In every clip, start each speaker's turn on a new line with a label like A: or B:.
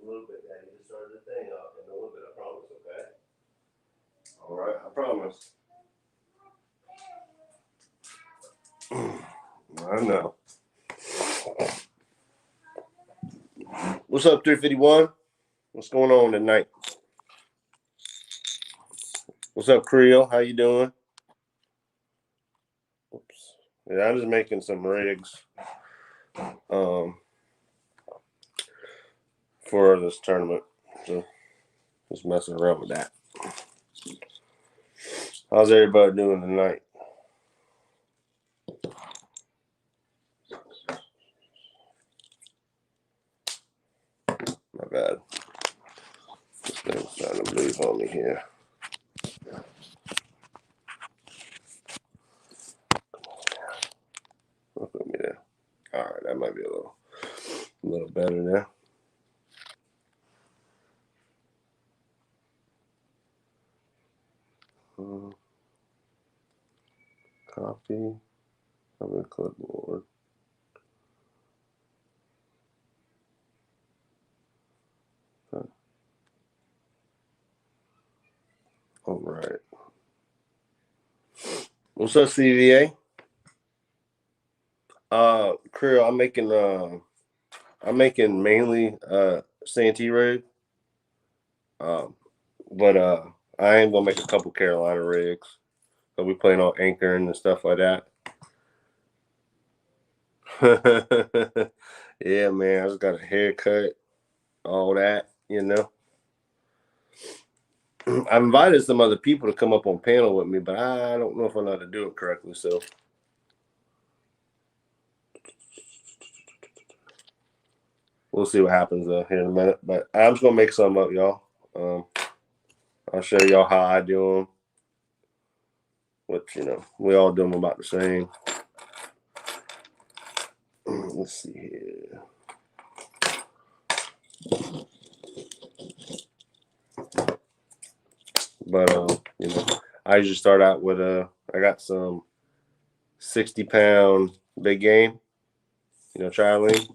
A: A little bit, Daddy. Just started the thing up in a little bit. I promise. Okay. All right. I promise. I know. What's up, 351? What's going on tonight? What's up, Creole? How you doing? Oops. Yeah, I'm just making some rigs for this tournament. So just messing around with that. How's everybody doing tonight? My bad. This thing's trying to move on me here. Look at me there. All right, that might be a little better now. Copy. I'm gonna clipboard. Okay. All right. What's up, CVA? Creole, I'm making mainly Santee rig. But I am gonna make a couple Carolina rigs. So we playing on anchoring and stuff like that. Yeah, man. I just got a haircut, all that, you know. I invited some other people to come up on panel with me, but I don't know if I know how to do it correctly. So we'll see what happens here in a minute. But I'm just gonna make some up, y'all. I'll show y'all how I do them. Which, you know, we all do them about the same. Let's see here. But you know, I usually start out with I got some 60-pound big game, you know, Charlie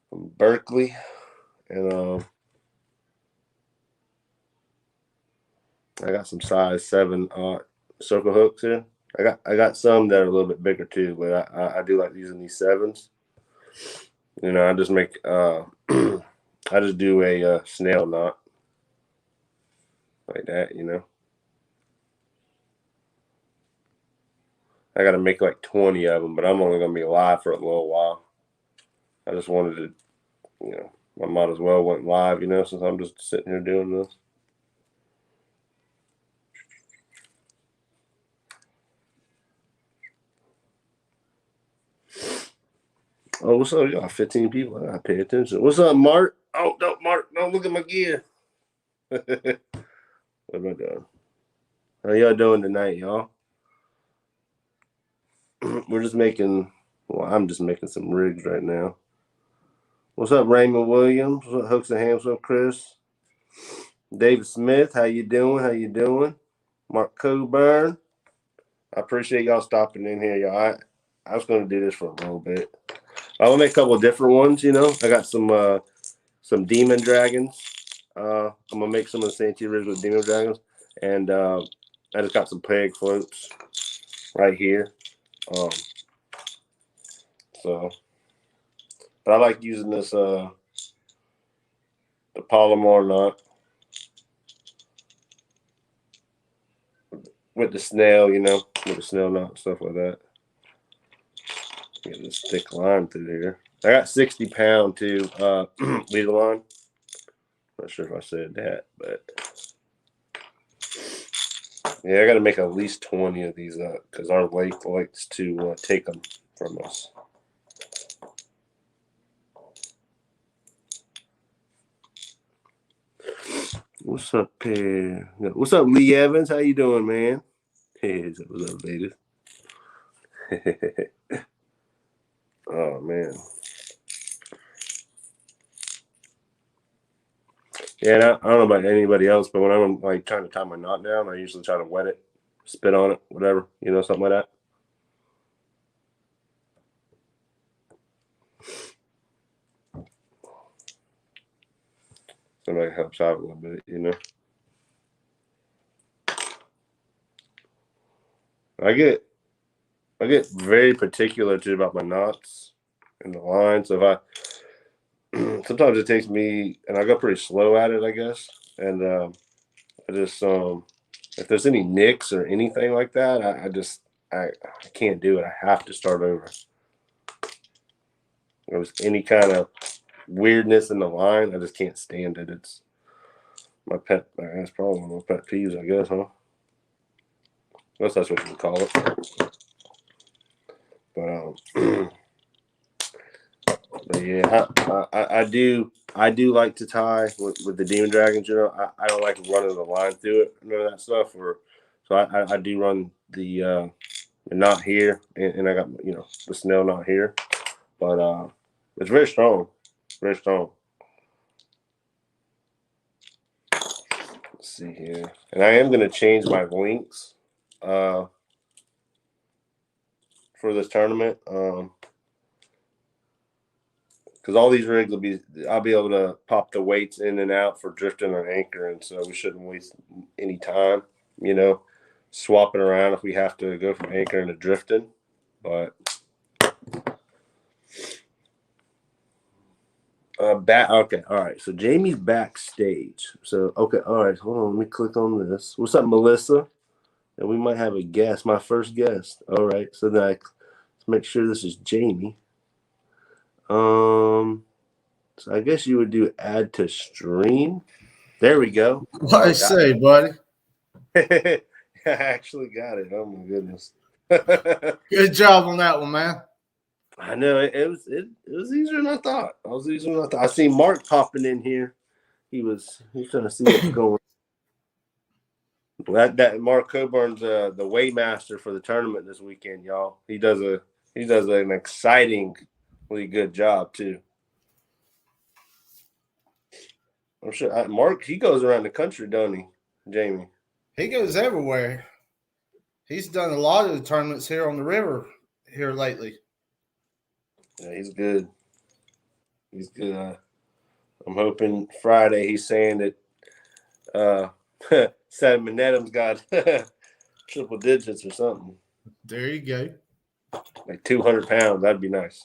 A: from Berkeley, and I got some size 7 circle hooks here. I got some that are a little bit bigger too, but I do like using these 7s. You know, I just make I just do a snail knot like that. You know, I got to make like 20 of them, but I'm only gonna be live for a little while. I just wanted to, you know, I might as well went live, you know, since I'm just sitting here doing this. Oh, what's up, y'all? 15 people. I gotta pay attention. What's up, Mark? Oh, no, Mark, don't look at my gear. What am I doing? How y'all doing tonight, y'all? We're just making, well, I'm just making some rigs right now. What's up, Raymond Williams? What's up, Hooks and Hams? What's up, Chris? David Smith, how you doing? How you doing? Mark Coburn. I appreciate y'all stopping in here, y'all. I was going to do this for a little bit. I'll make a couple of different ones, you know. I got some demon dragons. I'm gonna make some of the Santee rigs with demon dragons, and I just got some peg floats right here. So, but I like using this the Palomar knot with the snail, you know, with the snail knot and stuff like that. Get this thick line through here. I got 60-pound too leader line. Not sure if I said that, but yeah, I got to make at least 20 of these up because our lake likes to take them from us. What's up, here? What's up, Lee Evans? How you doing, man? Hey, what's up, Vegas? Oh man. Yeah, I don't know about anybody else, but when I'm like trying to tie my knot down, I usually try to wet it, spit on it, whatever, you know, something like that. Somebody helps out a little bit, you know. I get very particular too about my knots and the line. So if I sometimes it takes me, and I go pretty slow at it, I guess. And I just if there's any nicks or anything like that, I can't do it. I have to start over. If there's any kind of weirdness in the line, I just can't stand it. It's my pet. That's probably one of my pet peeves, I guess, huh? I guess that's what you would call it. But yeah, I do like to tie with the Demon Dragons. You know, I don't like running the line through it, none of that stuff. So I do run the knot here, and I got the snail knot here, but it's very strong, very strong. Let's see here, and I am going to change my links for this tournament. Because all these rigs I'll be able to pop the weights in and out for drifting or anchoring, so we shouldn't waste any time, swapping around if we have to go from anchoring to drifting. But okay, all right. So Jamie's backstage. So okay, all right. Hold on, let me click on this. What's up, Melissa? And we might have a guest, my first guest. All right. So then let's make sure this is Jamie. So I guess you would do add to stream. There we go.
B: What I say, buddy?
A: I actually got it. Oh my goodness.
B: Good job on that one, man.
A: I know it was easier than I thought. I seen Mark popping in here. He's trying to see what's going on. That Mark Coburn's the weighmaster for the tournament this weekend, y'all. He does an excitingly good job too. I'm sure Mark, he goes around the country, don't he, Jamie?
B: He goes everywhere. He's done a lot of the tournaments here on the river here lately.
A: Yeah, he's good. He's good. I'm hoping Friday he's saying that Sam Manettam's got triple digits or something.
B: There you go.
A: Like 200 pounds. That'd be nice.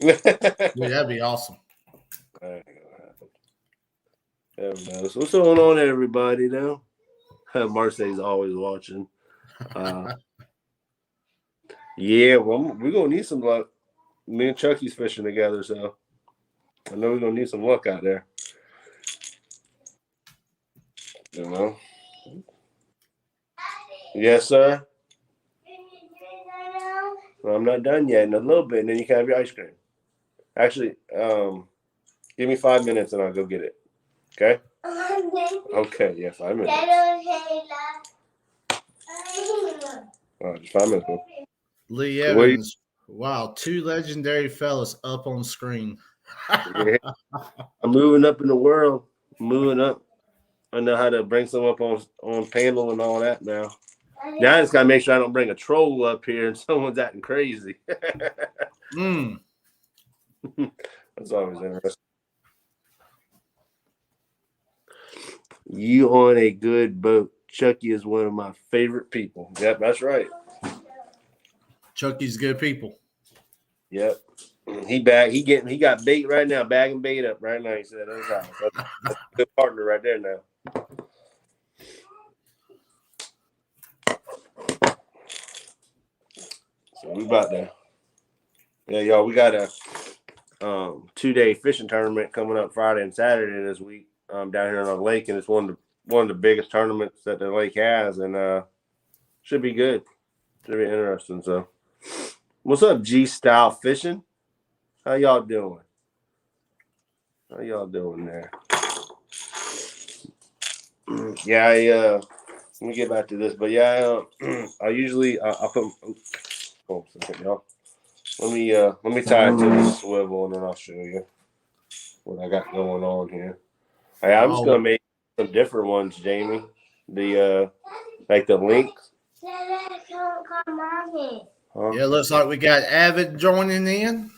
B: Yeah, that'd be awesome.
A: What's going on, everybody, now? Marseille's always watching. Yeah, well, we're going to need some luck. Me and Chucky's fishing together, so I know we're going to need some luck out there. Yes, sir. Well, I'm not done yet. In a little bit, and then you can have your ice cream. Actually, give me 5 minutes, and I'll go get it. Okay? Okay, yeah, 5 minutes. All right, just 5 minutes. Bro.
B: Lee Evans. Wow, 2 legendary fellas up on screen.
A: Yeah. I'm moving up in the world. Moving up. I know how to bring some up on panel and all that now. Now I just got to make sure I don't bring a troll up here and someone's acting crazy. That's always interesting. You on a good boat. Chucky is one of my favorite people. Yep, that's right.
B: Chucky's good people.
A: Yep. He got bait right now, bagging bait up right now. He said that's a good partner right there now. So we about to, yeah, y'all. We got a 2-day fishing tournament coming up Friday and Saturday this week down here on the lake, and it's one of the biggest tournaments that the lake has, and should be good. Should be interesting. So, what's up, G Style Fishing? How y'all doing? How y'all doing there? Yeah, let me get back to this, but yeah, I usually I put. Oh, second, y'all. Let me tie it to this swivel, and then I'll show you what I got going on here. Hey, I'm just gonna make some different ones, Jamie. The like the links.
B: Huh? Yeah, looks like we got Avid joining in.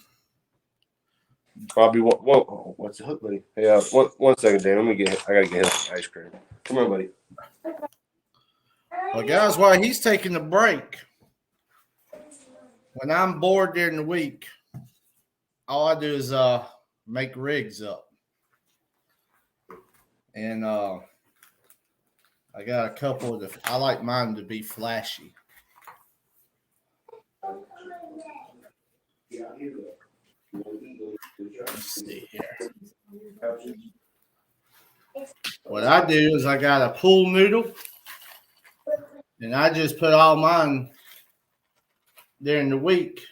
A: I'll be what's the hook, buddy? Hey, one second, Dan. I gotta get him some ice cream. Come on, buddy.
B: Well, guys, while he's taking a break, when I'm bored during the week, all I do is make rigs up. And I got a couple of I like mine to be flashy. Let's see here. What I do is I got a pool noodle, and I just put all mine during the week.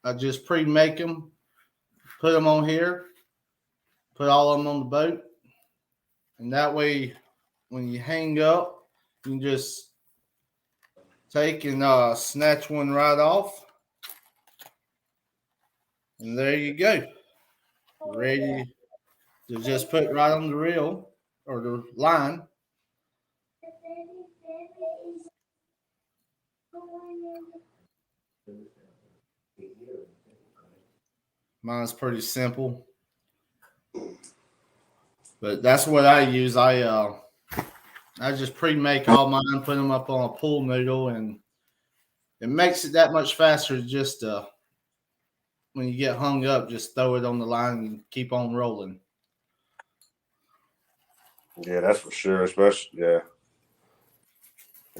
B: I just pre-make them, put them on here, put all of them on the boat, and that way, when you hang up, you can just take and snatch one right off, and there you go, ready to just put right on the reel or the line. Mine's pretty simple, but that's what I use. I just pre-make all mine, put them up on a pool noodle, and it makes it that much faster. Just when you get hung up, just throw it on the line and keep on rolling.
A: Yeah, that's for sure. Especially, yeah,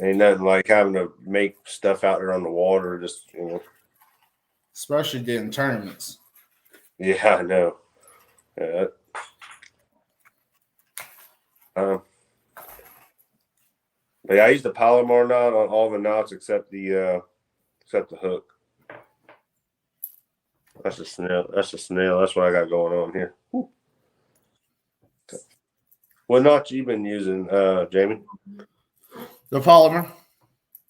A: ain't nothing like having to make stuff out there on the water. Just
B: Especially during tournaments.
A: Yeah, I know. Yeah. But yeah, I use the Palomar knot on all the knots except the hook. That's a snail. That's a snail. That's what I got going on here. Whew. What knot you been using, Jamie?
B: The polymer.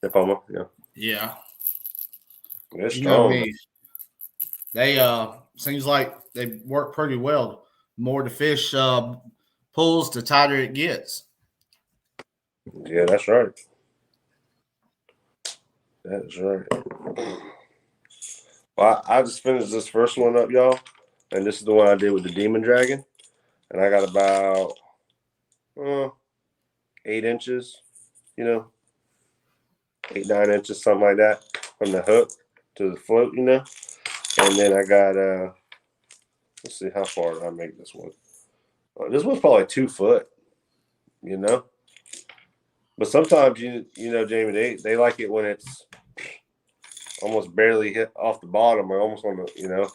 A: The Palomar, yeah.
B: Yeah.
A: It's
B: You know
A: strong.
B: me. They seems like they work pretty well. The more the fish pulls, the tighter it gets.
A: Yeah, that's right. That is right. Well, I just finished this first one up, y'all, and this is the one I did with the Demon Dragon, and I got about 8 inches, 8-9 inches, something like that, from the hook to the float, and then I got let's see how far did I make this one. This one's probably 2 foot, but sometimes Jamie, they like it when it's almost barely hit off the bottom or almost on the.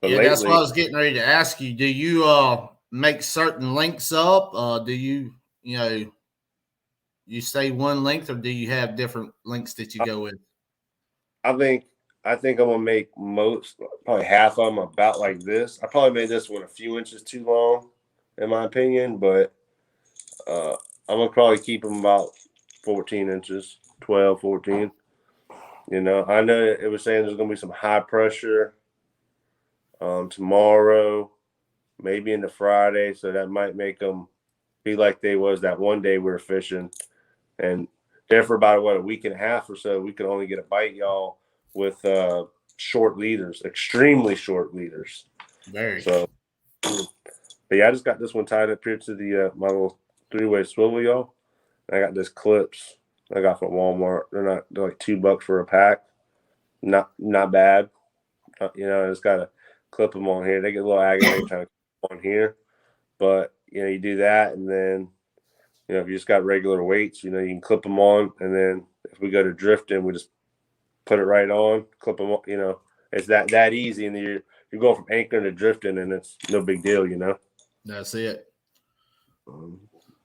A: But
B: Yeah,
A: lately,
B: that's what I was getting ready to ask you. Do you make certain lengths up? Do you you stay one length, or do you have different lengths that you go with?
A: I think I'm gonna make probably half of them about like this. I probably made this one a few inches too long, in my opinion, but I'm gonna probably keep them about 14 inches, 12, 14. I know it was saying there's gonna be some high pressure tomorrow, maybe into Friday, so that might make them be like they was that one day we were fishing, and there for about a week and a half or so, we could only get a bite, y'all, with short leaders, extremely short leaders.
B: Very.
A: So, but yeah, I just got this one tied up here to the my little 3-way swivel, y'all. And I got this clips I got from Walmart. They're like $2 for a pack. Not bad. It's got to clip them on here. They get a little aggravated trying to clip on here, but you do that, and then if you just got regular weights, you can clip them on, and then if we go to drifting, we just put it right on, clip them on. It's that easy, and you're going from anchoring to drifting, and it's no big deal,
B: That's it.
A: Do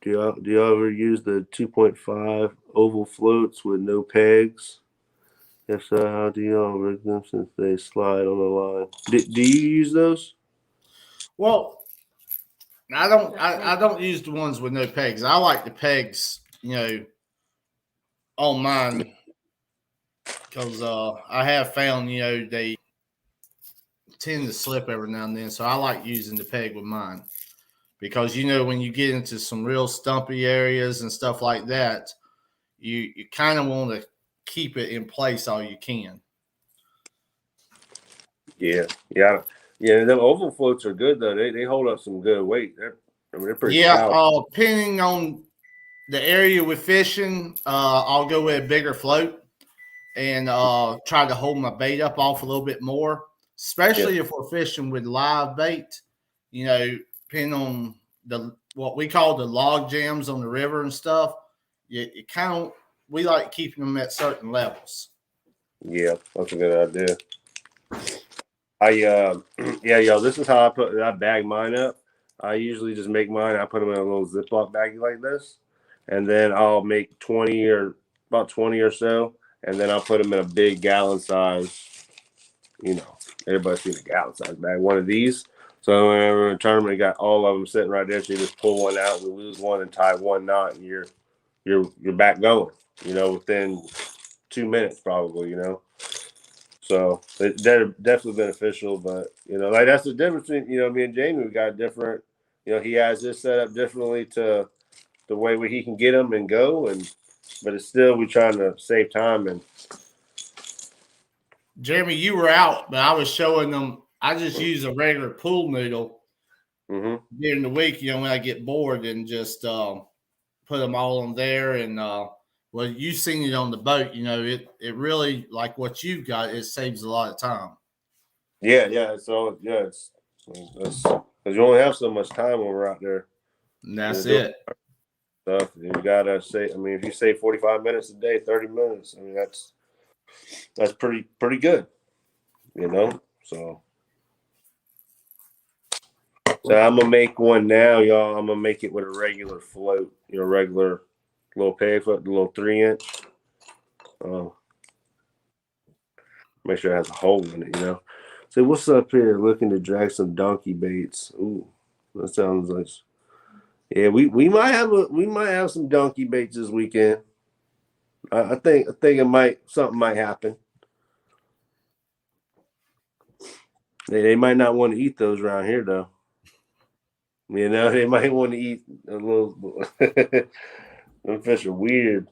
A: you ever use the 2.5 oval floats with no pegs? If so, how do y'all rig them since they slide on the line? Do you use those?
B: Well, I don't use the ones with no pegs. I like the pegs, on mine, because I have found they tend to slip every now and then. So I like using the peg with mine, because when you get into some real stumpy areas and stuff like that, you kind of want to keep it in place all you can.
A: Yeah. Yeah, them oval floats are good though. They hold up some good weight. They're pretty
B: Yeah,
A: stout.
B: depending on the area we're fishing, I'll go with a bigger float and try to hold my bait up off a little bit more,
A: Yeah,
B: especially if we're fishing with live bait. You know, depending on the what we call the log jams on the river and stuff. You kind of we like keeping them at certain levels.
A: yeah, that's a good idea. Yeah, yo, this is how I bag mine up. I usually just make mine. I put them in a little Ziploc baggie like this, and then I'll make 20 or about 20 or so, and then I'll put them in a big gallon size. You know, everybody's seen a gallon size bag. One of these. So whenever we're in a tournament, you got all of them sitting right there. So you just pull one out and lose one and tie one knot, and you're back going. You know, within 2 minutes probably. You know. So they're definitely beneficial, but like that's the difference between me and Jamie. We got different. He has this set up differently to the way where he can get them and go, but it's still we trying to save time and.
B: Jeremy, you were out, but I was showing them. I just use a regular pool noodle
A: Mm-hmm.
B: during the week. You know, when I get bored, and just put them all on there. And well, you've seen it on the boat. You know, it really like what you've got. It saves a lot of time.
A: Yeah. So it's that's because you only have so much time when we're out there.
B: And that's it.
A: Stuff you gotta say. I mean, if you say 45 minutes a day, 30 minutes. I mean, that's pretty good. So. So I'm gonna make one now, y'all. I'm gonna make it with a regular float, regular little peg float, the little 3-inch. Make sure it has a hole in it. So what's up here? Looking to drag some donkey baits. Ooh, that sounds nice. Yeah, we might have some donkey baits this weekend. I think something might happen. They might not want to eat those around here though. They might want to eat a little. Them fish are weird.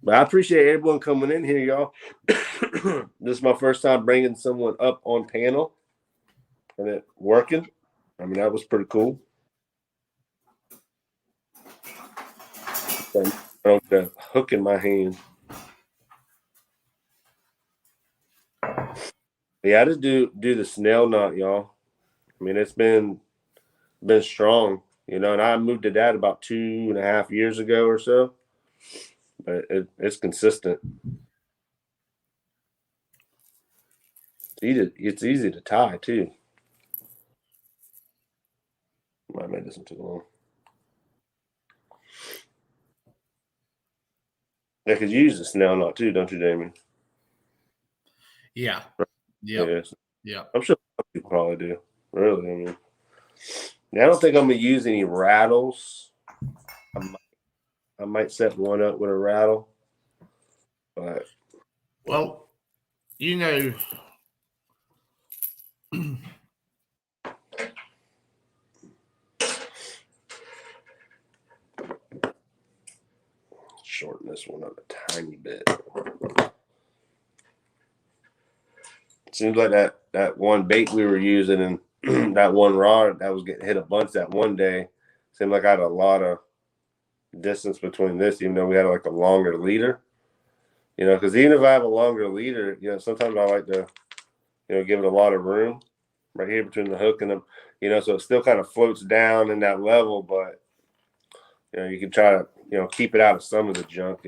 A: But I appreciate everyone coming in here, y'all. This is my first time bringing someone up on panel and it working. I mean, that was pretty cool. I broke the hook in my hand. Yeah, I just do the snail knot, y'all. I mean, it's been strong, and I moved to that about 2.5 years ago or so. But it's consistent. It's easy to tie too. I made this one too long. Yeah, because you use the snail knot too, don't you, Damon?
B: Yeah.
A: Yeah.
B: Yeah.
A: I'm sure people probably do. Really, I mean. Yeah, I don't think I'm gonna use any rattles. I might set one up with a rattle, but
B: Well, you know,
A: shorten this one up a tiny bit. Seems like that one bait we were using and that one rod that was getting hit a bunch that one day. Seemed like I had a lot of distance between this, even though we had like a longer leader. Because even if I have a longer leader, sometimes I like to, give it a lot of room right here between the hook and them, so it still kind of floats down in that level, but you can try to, keep it out of some of the junk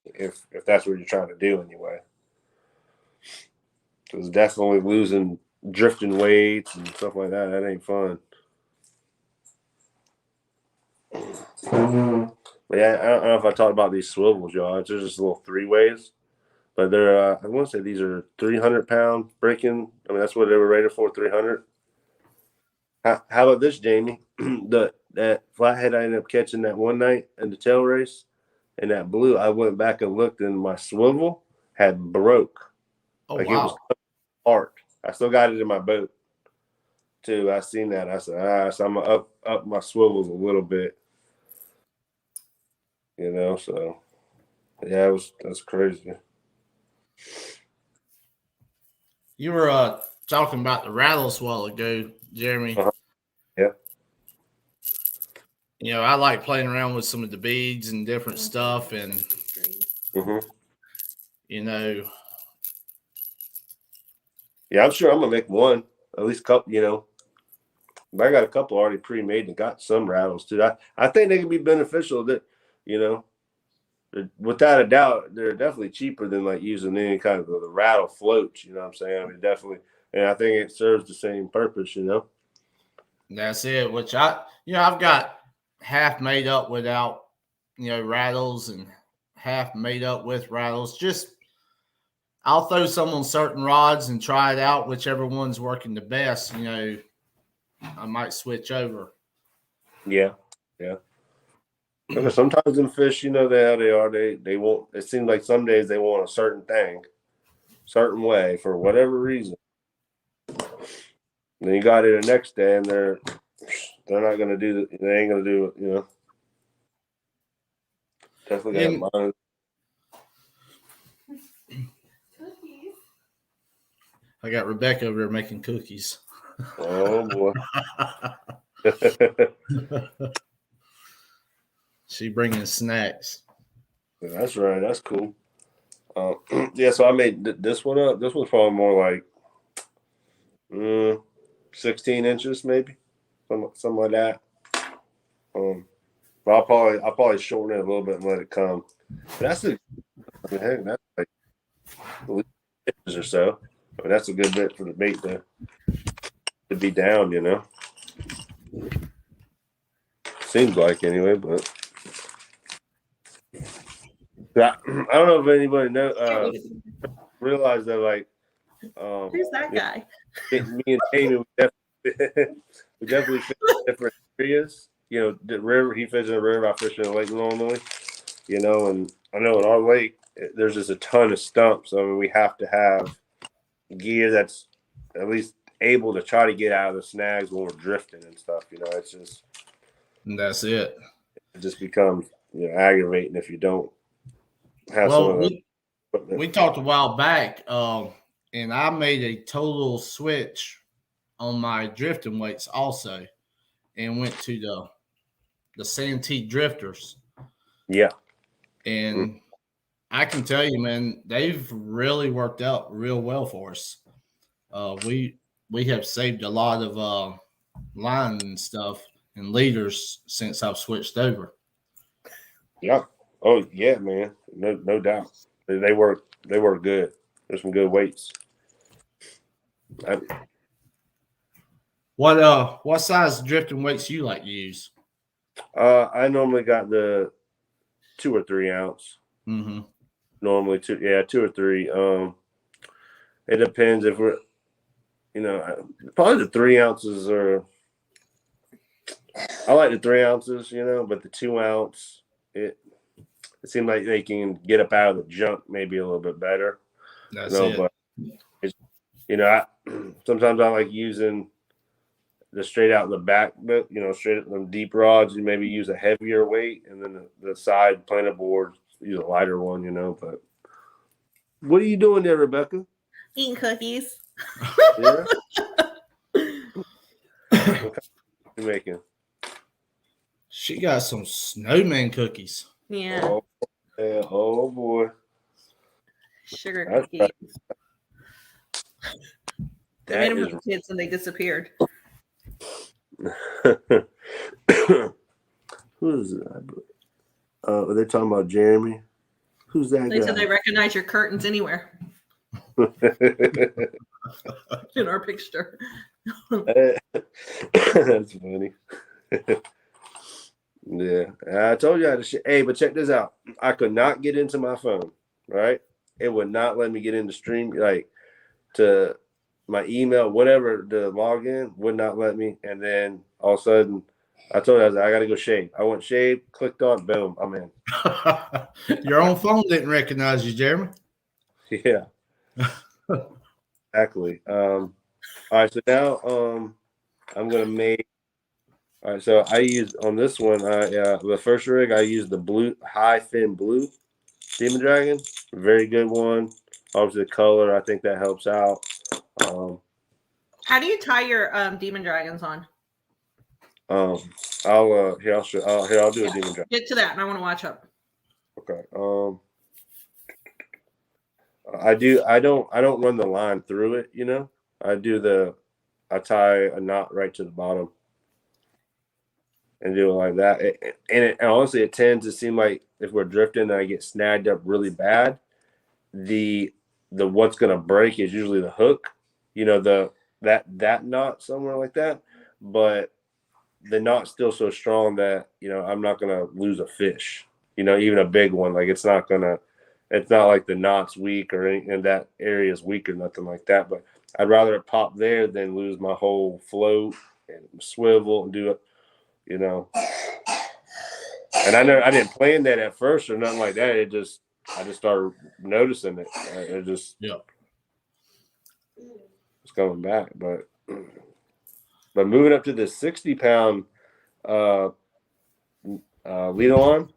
A: if that's what you're trying to do anyway. Because definitely losing drifting weights and stuff like that, that ain't fun. But yeah, I don't know if I talked about these swivels, y'all. It's just little 3-ways. But they're, I want to say these are 300-pound breaking. I mean, that's what they were rated for, 300. How about this, Jamie? That flathead I ended up catching that one night in the tail race, and that blue, I went back and looked, and my swivel had broke.
B: oh
A: Like it was
B: wow.
A: apart. I still got it in my boat too. I seen that. I said, so I'm gonna up my swivels a little bit. So yeah, that's crazy.
B: You were talking about the rattles a while ago, Jeremy.
A: Yeah.
B: You know, I like playing around with some of the beads and different stuff, and
A: Mm-hmm.
B: you know,
A: Yeah, I'm sure I'm gonna make one. At least a couple, you know. I got a couple already pre-made and got some rattles too. I think they can be beneficial. That you know, without a doubt, they're definitely cheaper than like using any kind of the rattle floats. You know what I'm saying? I mean, definitely, and I think it serves the same purpose. You know.
B: that's it. Which I've got half made up without, rattles and half made up with rattles. Just I'll throw some on certain rods and try it out, whichever one's working the best. I might switch over.
A: Yeah. Yeah. Because sometimes in fish, you know how they are. They won't. It seems like some days they want a certain thing, certain way for whatever reason. And then you got it the next day, and they're not gonna do it. They ain't gonna do it. You know. Definitely got
B: And
A: mine.
B: I got Rebecca over there making cookies.
A: Oh boy.
B: She bringing snacks.
A: That's right. That's cool. Yeah. So I made this one up. This one's probably more like 16 inches, maybe something like that. But I'll probably shorten it a little bit and let it come. But heck, that's like at least inches or so. I mean, that's a good bit for the bait to be down, you know. Seems like anyway, but I don't know if anybody realize that like
C: Who's that guy?
A: me and Jamie we definitely fish in different areas. You know, the river he fishes in the river, I fish in the lake normally. You know, and I know in our lake there's just a ton of stumps. I mean, we have to have gear that's at least able to try to get out of the snags when we're drifting and stuff. You know,
B: And that's it.
A: it just becomes aggravating if you don't have some
B: Well,
A: of the equipment.
B: we talked a while back, and I made a total switch on my drifting weights also, and went to the Santee drifters.
A: Yeah.
B: And I can tell you, man, they've really worked out real well for us. We have saved a lot of line and stuff and leaders since I've switched over.
A: Yeah. Oh yeah, man. No doubt. They work good. There's some good weights.
B: What size drifting weights you like to use?
A: I normally got the 2 or 3 ounce.
B: Mm-hmm.
A: Normally 2 or 3. It depends if we're, probably the 3 ounces are. I like the 3 ounces, but the 2 ounce, it seems like they can get up out of the junk maybe a little bit better.
B: That's it.
A: But it's, sometimes I like using the straight out in the back, but straight at them deep rods, you maybe use a heavier weight, and then the side planet board use a lighter one, But what are you doing there, Rebecca?
C: Eating cookies.
A: Yeah. What are you making?
B: She got some snowman cookies.
C: Yeah.
A: Oh boy.
C: Sugar
A: That's
C: cookies.
A: right.
C: They made them for kids and they disappeared.
A: Who is that? Are they talking about Jeremy? Who's that
C: They
A: guy?
C: said they recognize your curtains anywhere in our picture.
A: That's funny. Yeah, I told you how to. Hey, but check this out. I could not get into my phone. Right, it would not let me get into stream, like to my email, whatever the login would not let me. And then all of a sudden, I told you I got to go shave. I went shave, clicked on, boom, I'm in.
B: Your own phone didn't recognize you, Jeremy.
A: Yeah, exactly. All right, so now I'm gonna make. All right, so I used on this one. The first rig I used the blue high fin blue Demon Dragon, very good one. Obviously the color, I think that helps out.
C: How do you tie your demon dragons on?
A: I'll do a demon dragon.
C: Get to that, and I want to watch up.
A: Okay. I don't run the line through it, you know. I tie a knot right to the bottom and do it like that. And honestly, it tends to seem like if we're drifting and I get snagged up really bad, the what's gonna break is usually the hook, you know, that knot somewhere like that. But the knot's still so strong that, you know, I'm not gonna lose a fish, you know, even a big one. Like it's not like the knot's weak or and that area is weak or nothing like that. But I'd rather it pop there than lose my whole float and swivel and do it, you know. And I didn't plan that at first or nothing like that. I just started noticing it. It just it's coming back. But moving up to the 60-pound lead on,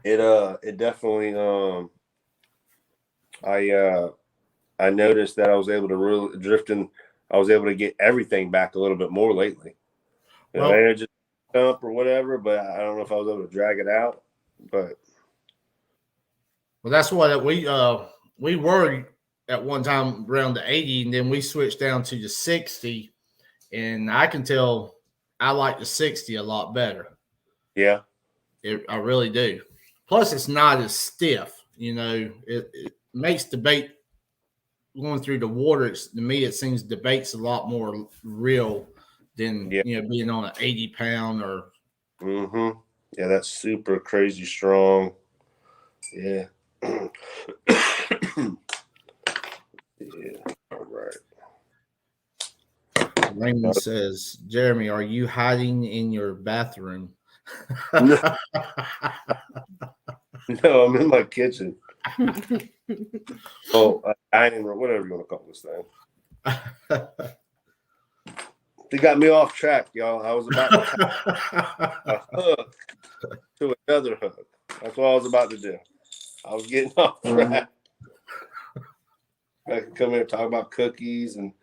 A: it definitely I noticed that I was able to really drifting. I was able to get everything back a little bit more lately. You know, it just dump or whatever, but I don't know if I was able to drag it out. But
B: that's what we were at one time around the 80, and then we switched down to the 60. And I can tell I like the 60 a lot better.
A: Yeah,
B: I really do. Plus, it's not as stiff. You know, it makes the bait going through the water. To me, it seems the bait's a lot more real than you know being on an 80-pound or.
A: Mm-hmm. Yeah, that's super crazy strong. Yeah. Yeah. All right.
B: Raymond says, Jeremy, are you hiding in your bathroom?
A: No, I'm in my kitchen. Dining room, whatever you want to call this thing. They got me off track, y'all. I was about to tie a hook to another hook. That's what I was about to do. I was getting off track. I can come here and talk about cookies and.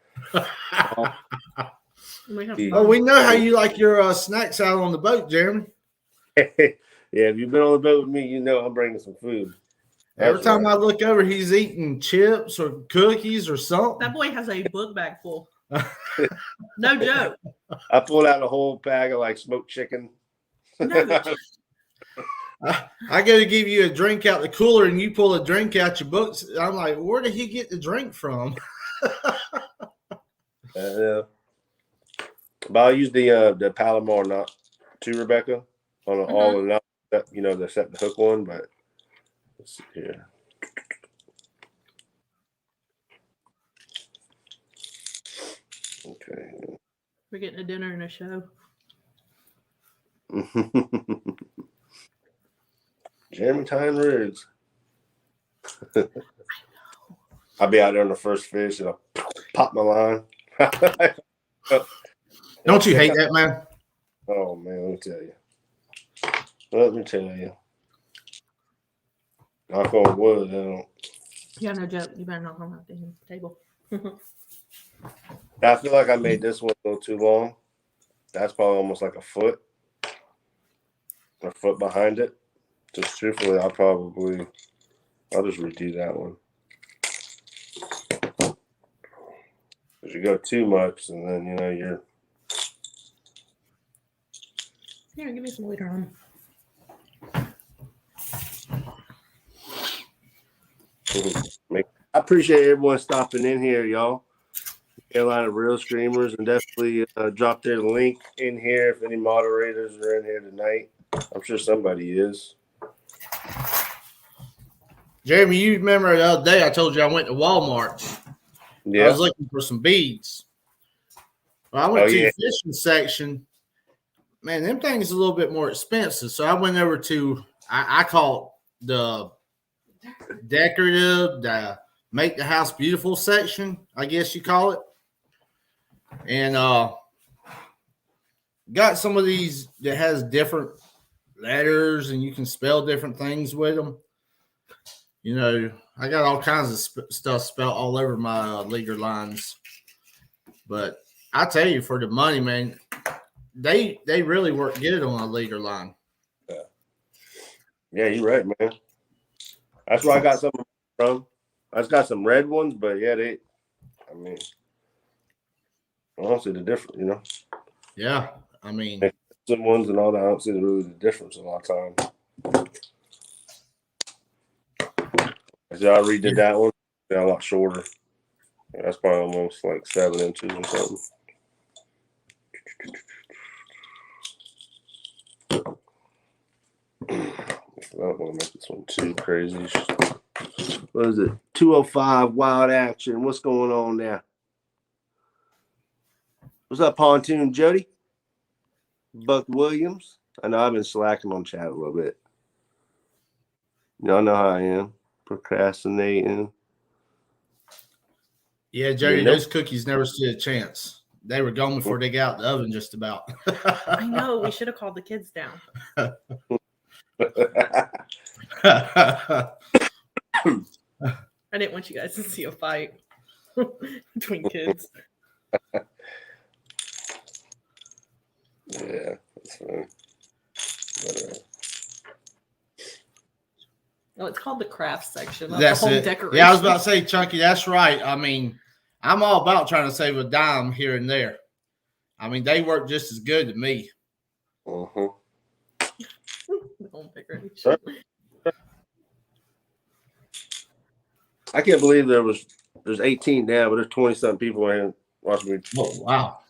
B: Oh, we know how you like your snacks out on the boat, Jeremy.
A: Yeah, if you've been on the boat with me, you know I'm bringing some food.
B: Every time I look over, he's eating chips or cookies or something.
C: That boy has a book bag full. No joke.
A: I pulled out a whole bag of like smoked chicken.
C: No.
B: I got to give you a drink out the cooler, and you pull a drink out your books. I'm like, where did he get the drink from?
A: But I'll use the Palomar knot too, Rebecca, on all the knots that they set the hook on. But let's see here. Okay.
C: We're getting a dinner and a show.
A: Jeremy tying rigs. I'll be out there on the first fish and I'll pop my line.
B: Don't you hate that, man?
A: Oh, man, let me tell you. Knock on wood, I don't.
C: Yeah, no joke. You better knock on that table.
A: I feel like I made this one a little too long. That's probably almost like a foot behind it. Just truthfully, I'll just redo that one. Because you go too much, and then you're.
C: Here, give me some later on.
A: I appreciate everyone stopping in here, y'all. Carolina Real Streamers, and definitely drop their link in here if any moderators are in here tonight. I'm sure somebody is.
B: Jeremy, you remember the other day I told you I went to Walmart.
A: Yeah.
B: I was looking for some beads. Well, I went to the fishing section. Man, them things are a little bit more expensive. So I went over to, I call it the decorative, the make the house beautiful section, I guess you call it. And got some of these that has different letters and you can spell different things with them. I got all kinds of stuff spelled all over my leader lines. But I tell you, for the money, man, they really work good on a leader line.
A: Yeah, you're right, man. That's where I got some from. I just got some red ones, but yeah, I mean, I don't see the difference, you know.
B: Yeah, I mean,
A: Some ones and all that, I don't see really the difference a lot of times. So I redid that one. Yeah, a lot shorter. Yeah, that's probably almost like 7 inches or something. I don't want to make this one too crazy. What is it? 205 Wild Action. What's going on there? What's up, Pontoon Jody? Buck Williams. I know I've been slacking on chat a little bit. Y'all know how I am. Procrastinating.
B: yeah, Jerry, those cookies never stood a chance. They were gone before they got out the oven, just about.
C: I know. We should have called the kids down. I didn't want you guys to see a fight between kids.
A: Yeah, that's funny.
C: No, it's called the craft section. Not
B: That's
C: the home
B: it.
C: decoration.
B: Yeah, I was about to say, Chunky, that's right. I mean, I'm all about trying to save a dime here and there. I mean, they work just as good to me.
A: Uh-huh.
C: The home decoration.
A: I can't believe there's 18 now, but there's 20-something people in here watching me.
B: Oh, wow.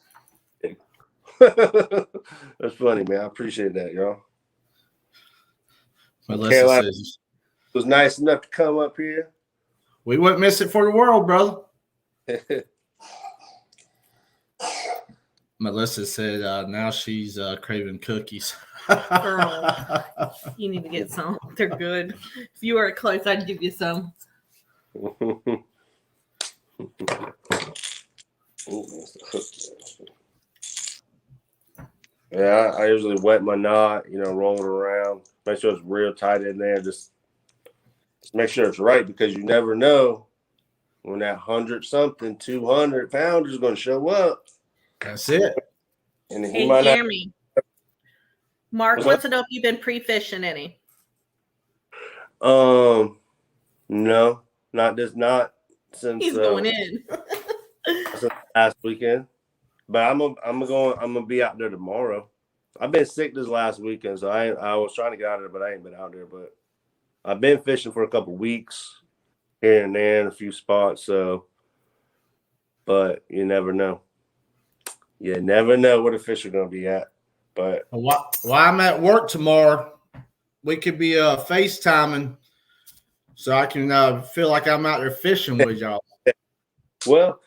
A: That's funny, man. I appreciate that, y'all.
B: Melissa
A: Carolina
B: says,
A: was nice enough to come up here.
B: we wouldn't miss it for the world, brother. Melissa said now she's craving cookies.
C: Girl, you need to get some. They're good. If you were close, I'd give you some.
A: Yeah, I usually wet my knot, roll it around, make sure it's real tight in there. Just make sure it's right, because you never know when that 100-something, 200 pounder is going to show up.
B: That's it.
A: And he
C: Hey,
A: might not.
C: Jeremy. Mark wants to know if you've been pre-fishing any.
A: No, not since
C: He's going in.
A: since last weekend. But I'm gonna be out there tomorrow. I've been sick this last weekend, so I was trying to get out there, but I ain't been out there. But I've been fishing for a couple weeks here and there in a few spots. So, but you never know. You never know where the fish are gonna be at. But
B: While I'm at work tomorrow, we could be FaceTiming, so I can feel like I'm out there fishing with y'all.
A: well,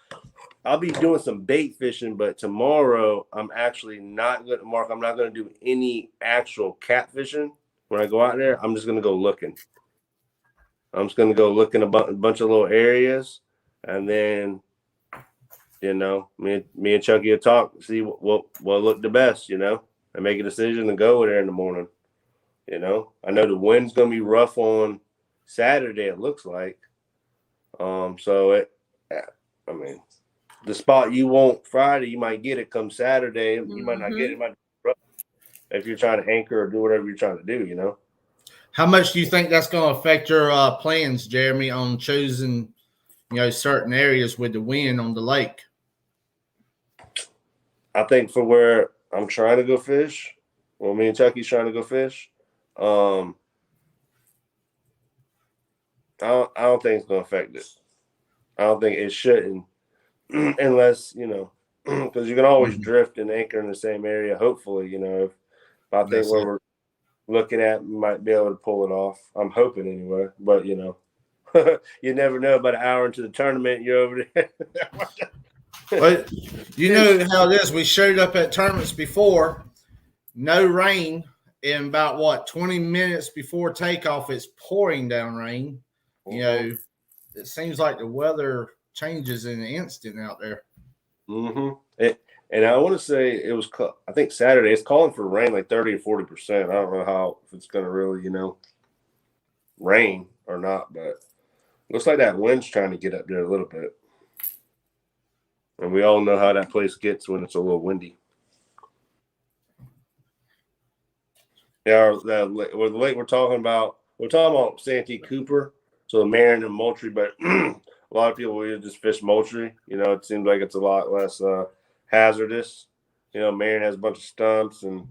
A: I'll be doing some bait fishing, but tomorrow I'm actually not going to, Mark, I'm not going to do any actual catfishing when I go out there. I'm just going to go looking. I'm just going to go look in a bunch of little areas, and then, me and Chucky will talk, see what look the best, and make a decision and go there in the morning. I know the wind's going to be rough on Saturday, it looks like. The spot you want Friday, you might get it come Saturday. You might not get it. It might be rough if you're trying to anchor or do whatever you're trying to do,
B: How much do you think that's going to affect your plans, Jeremy, on choosing, certain areas with the wind on the lake?
A: I think for where I'm trying to go fish, well, me and Chucky's trying to go fish, I don't think it's going to affect it. I don't think it shouldn't. Unless, because you can always drift and anchor in the same area, hopefully, if I think where we're looking at, we might be able to pull it off. I'm hoping anyway, but, you never know. About an hour into the tournament, you're over there.
B: But you know how it is. We showed up at tournaments before, no rain, and about 20 minutes before takeoff, it's pouring down rain. It seems like the weather changes in an instant out there.
A: And I want to say it was, I think Saturday, it's calling for rain like 30 or 40%. I don't know if it's going to really, rain or not, but looks like that wind's trying to get up there a little bit. And we all know how that place gets when it's a little windy. Yeah, the lake we're talking about Santee Cooper, so Marion and Moultrie, but a lot of people will just fish Moultrie. It seems like it's a lot less hazardous. Marion has a bunch of stumps and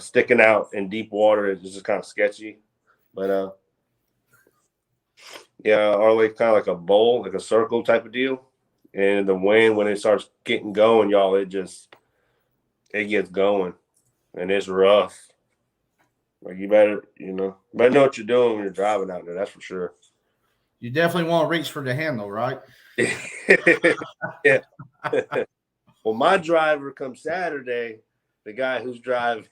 A: sticking out in deep water is just kind of sketchy. But yeah, our lake's kind of like a bowl, like a circle type of deal. And the wind, when it starts getting going, y'all, it gets going, and it's rough. Like you better know what you're doing when you're driving out there. That's for sure.
B: You definitely want to reach for the handle, right?
A: Yeah. Well, my driver comes Saturday. The guy who's driving,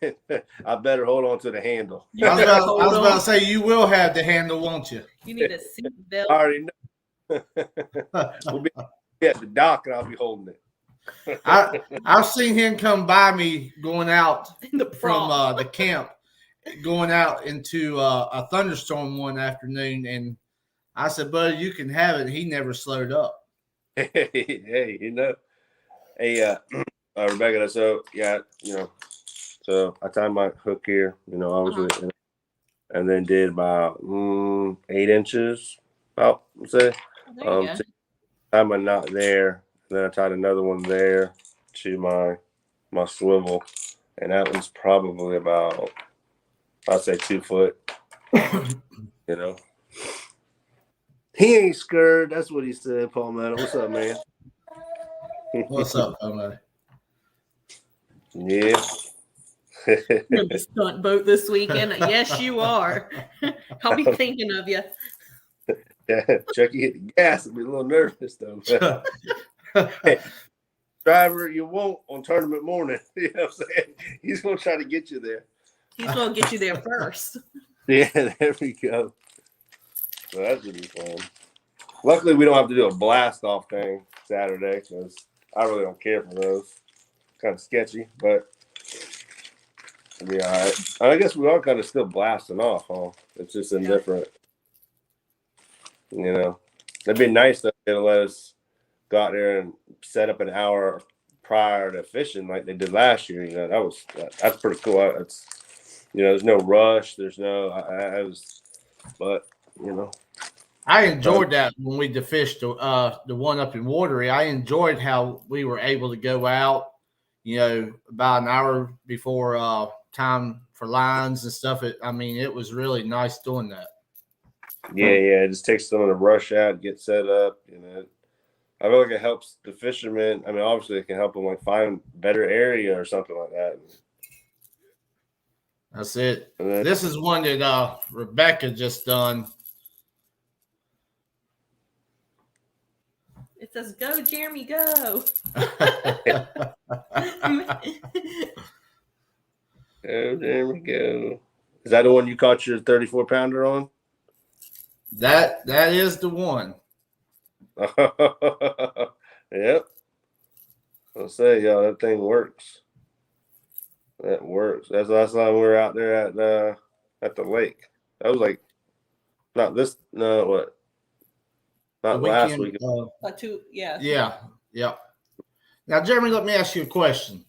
A: I better hold on to the handle.
B: I was about to say you will have the handle, won't you?
C: You need a seat belt.
A: I already know. We'll be at the dock, and I'll be holding it.
B: I've seen him come by me going out from the camp, going out into a thunderstorm one afternoon, and I said, "Buddy, you can have it." He never slowed up.
A: Hey, Rebecca. So yeah, so I tied my hook here, obviously, and then did about 8 inches, about say. Tied my knot there, and then I tied another one there to my swivel, and that was probably about, I'd say 2 foot. He ain't scared. That's what he said, Palmetto. What's up, man?
B: What's up, Palmetto?
A: Yeah.
C: You're the stunt boat this weekend. Yes, you are. I'll be thinking of you.
A: Yeah, Chucky hit the gas. I'll be a little nervous though. Hey, driver, you won't on tournament morning. You know what I'm saying? He's gonna try to get you there.
C: He's gonna get you there first.
A: Yeah, there we go. So that's gonna be fun. Luckily, we don't have to do a blast off thing Saturday because I really don't care for those. Kind of sketchy, but it'll be all right. I guess we are kind of still blasting off, huh? It's just indifferent. It'd be nice though to let us go out there and set up an hour prior to fishing like they did last year. That's pretty cool. There's no rush. There's no.
B: I enjoyed that when we fished the one up in Watery. I enjoyed how we were able to go out, about an hour before time for lines and stuff. It was really nice doing that.
A: Yeah, it just takes some of the rush out, get set up. I feel like it helps the fishermen. I mean, obviously, it can help them find better area or something like that.
B: That's it. This is one that Rebecca just done.
C: It says, "Go, Jeremy, go."
A: Oh, there we go. Is that the one you caught your 34-pounder on?
B: That is the one.
A: Yep. I'll say, y'all, that thing works. That works. That's the last time we were out there at the lake. That was not last week.
B: Yeah. Now, Jeremy, let me ask you a question.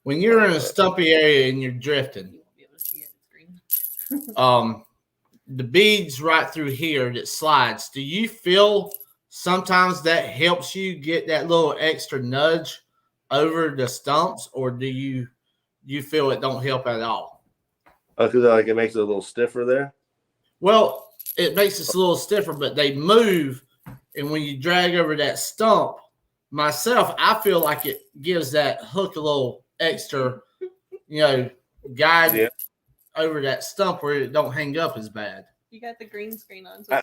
B: When you're in a stumpy area and you're drifting, the beads right through here that slides, do you feel sometimes that helps you get that little extra nudge over the stumps, or do you feel it don't help at all?
A: Because it makes it a little stiffer there?
B: Well, it makes it a little stiffer, but they move, and when you drag over that stump, myself, I feel like it gives that hook a little extra, guide over that stump where it don't hang up as bad.
C: You got the green screen on. So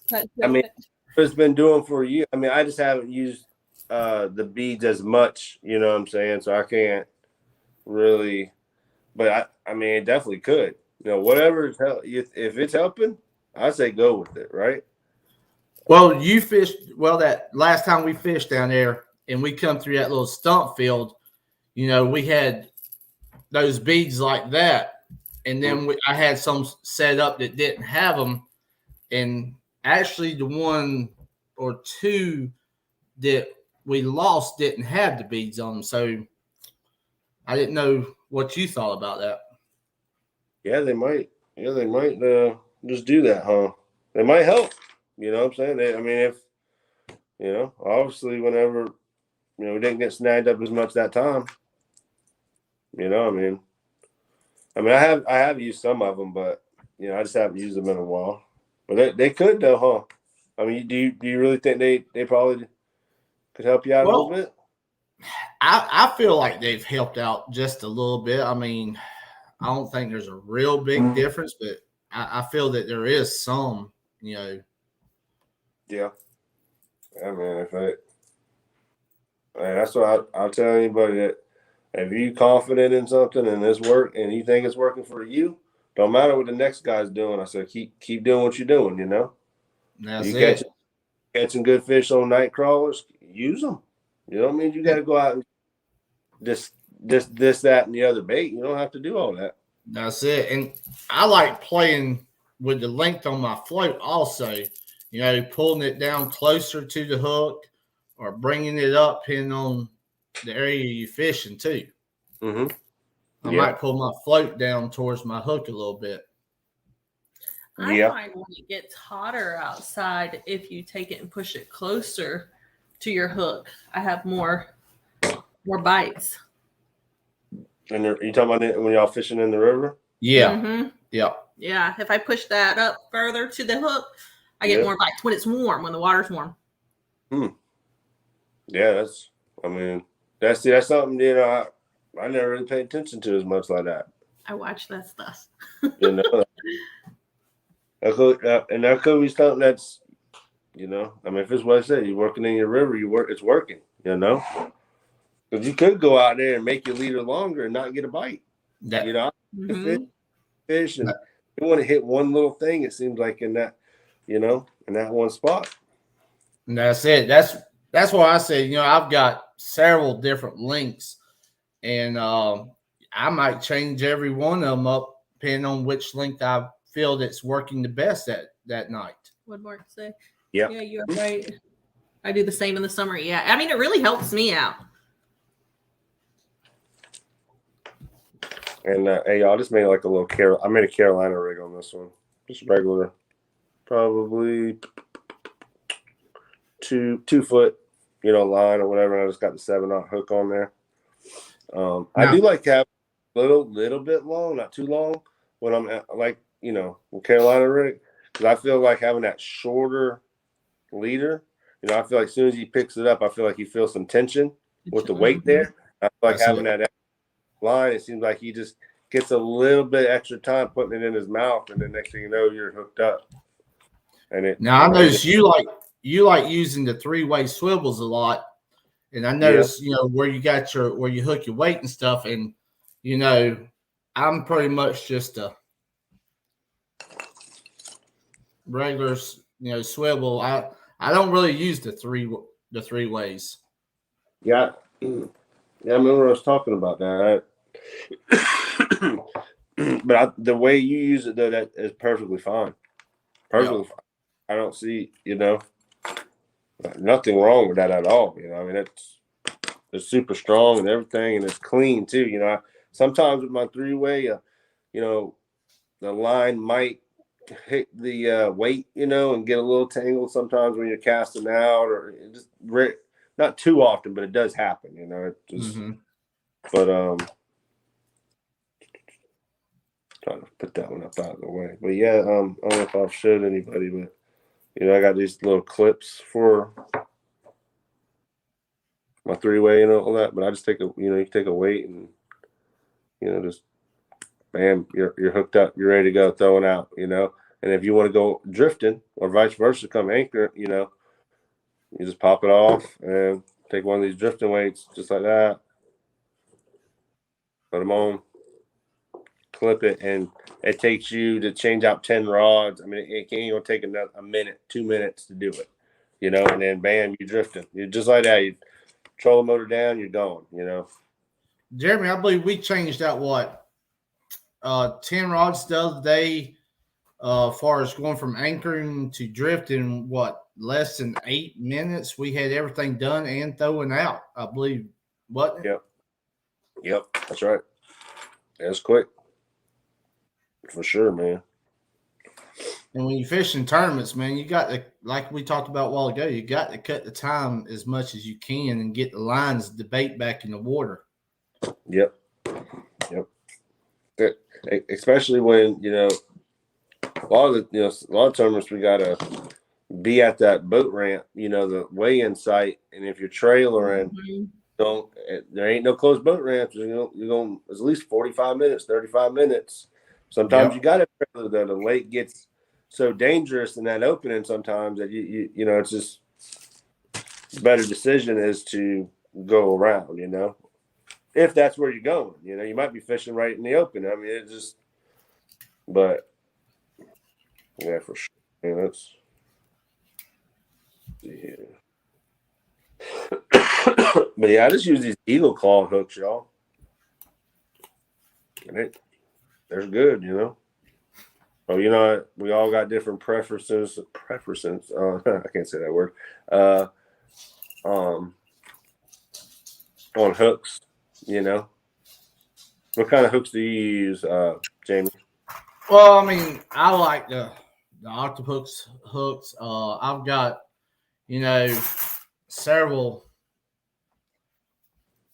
A: it's been doing for a year. I mean, I just haven't used the beads as much, you know what I'm saying? So I can't really, but I mean, it definitely could. Whatever if it's helping, I say go with it, right?
B: Well, you fished that last time we fished down there, and we come through that little stump field. We had those beads like that. And then I had some set up that didn't have them. And actually the one or two that we lost didn't have the beads on them. So I didn't know what you thought about that.
A: Yeah, they might. Yeah, they might just do that, huh? They might help. You know what I'm saying? I mean, if obviously, whenever we didn't get snagged up as much that time. I mean, I have used some of them, but I just haven't used them in a while. But they could though, huh? I mean, do you really think they probably could help you out a little bit?
B: I feel like they've helped out just a little bit. I mean, I don't think there's a real big difference, but I feel that there is some,
A: Yeah. I mean, that's what I'll tell anybody, that if you're confident in something and it's work and you think it's working for you, don't matter what the next guy's doing. I said, keep doing what you're doing.
B: That's
A: you
B: it.
A: catching good fish on night crawlers, use them. You don't mean you got to go out and this, that, and the other bait. You don't have to do all that.
B: That's it. And I like playing with the length on my float also, pulling it down closer to the hook or bringing it up depending on the area you're fishing too.
A: Mm-hmm.
B: I might pull my float down towards my hook a little bit.
C: I find when it gets hotter outside, if you take it and push it closer to your hook, I have more bites.
A: And you talking about it when y'all fishing in the river?
B: Yeah.
C: Mm-hmm.
B: Yeah.
C: Yeah. If I push that up further to the hook, I get more bites when it's warm, when the water's warm.
A: Yeah, that's something I never really paid attention to as much like that.
C: I watch that stuff.
A: And that could be something that's, I mean, if it's what I said, you're working in your river, it's working, because you could go out there and make your leader longer and not get a bite. Fish and you want to hit one little thing. It seems like in that one spot.
B: And that's it. That's why I say, I've got several different links, and I might change every one of them up depending on which link I feel that's working the best that night.
C: What Mark say?
A: Yeah,
C: you're right. I do the same in the summer. Yeah, I mean, it really helps me out.
A: And hey, y'all, just made like a little I made a Carolina rig on this one, just regular, probably 2 foot, line or whatever. And I just got the 7/0 hook on there. I do like to have a little bit long, not too long, when I'm at, with Carolina rig, because I feel like having that shorter leader. I feel like as soon as he picks it up, I feel like he feels some tension with the weight there. I feel like having that line, it seems like he just gets a little bit extra time putting it in his mouth, and then next thing you know, you're hooked up. And
B: now I notice you like using the 3-way swivels a lot, and I notice where you got where you hook your weight and stuff, and I'm pretty much just a regular swivel. I don't really use the 3 ways.
A: Yeah, I remember I was talking about that. But the way you use it, though, that is perfectly fine. Fine. I don't see, nothing wrong with that at all. I mean, it's super strong and everything, and it's clean too. Sometimes with my 3-way, the line might hit the weight, and get a little tangled sometimes when you're casting out, or just not too often, but it does happen. It just, but trying to put that one up out of the way. But yeah, I don't know if I've showed anybody, but I got these little clips for my 3-way and all that. But I just take you take a weight and just bam, you're hooked up, you're ready to go, throwing out. And if you want to go drifting or vice versa, come anchor, you just pop it off and take one of these drifting weights just like that. Put them on, clip it, and it takes you to change out 10 rods. I mean, it can't even take a minute, 2 minutes to do it, and then bam, you're drifting. You're just like that. You control the motor down, you're going,
B: Jeremy, I believe we changed out 10 rods the other day, far as going from anchoring to drifting, what, less than 8 minutes? We had everything done and throwing out, I believe. What?
A: Yep, that's right. That's quick. For sure, man.
B: And when you fish in tournaments, man, you got to, like we talked about a while ago, you got to cut the time as much as you can and get the lines, the bait back in the water.
A: Yep. Especially when, a lot of tournaments we gotta be at that boat ramp, the weigh-in site, and if you're trailering, there ain't no closed boat ramps. You're going it's at least 45 minutes, 35 minutes. Sometimes you got to trailer though. The lake gets so dangerous in that opening sometimes that it's just the better decision is to go around. If that's where you're going. You might be fishing right in the open. I mean, but yeah, for sure. Let's see here. But yeah, I just use these Eagle Claw hooks, y'all. And they're good, Oh, we all got different preferences. I can't say that word. On hooks, What kind of hooks do you use, Jamie?
B: Well, I mean, I like the octopus hooks. I've got, several.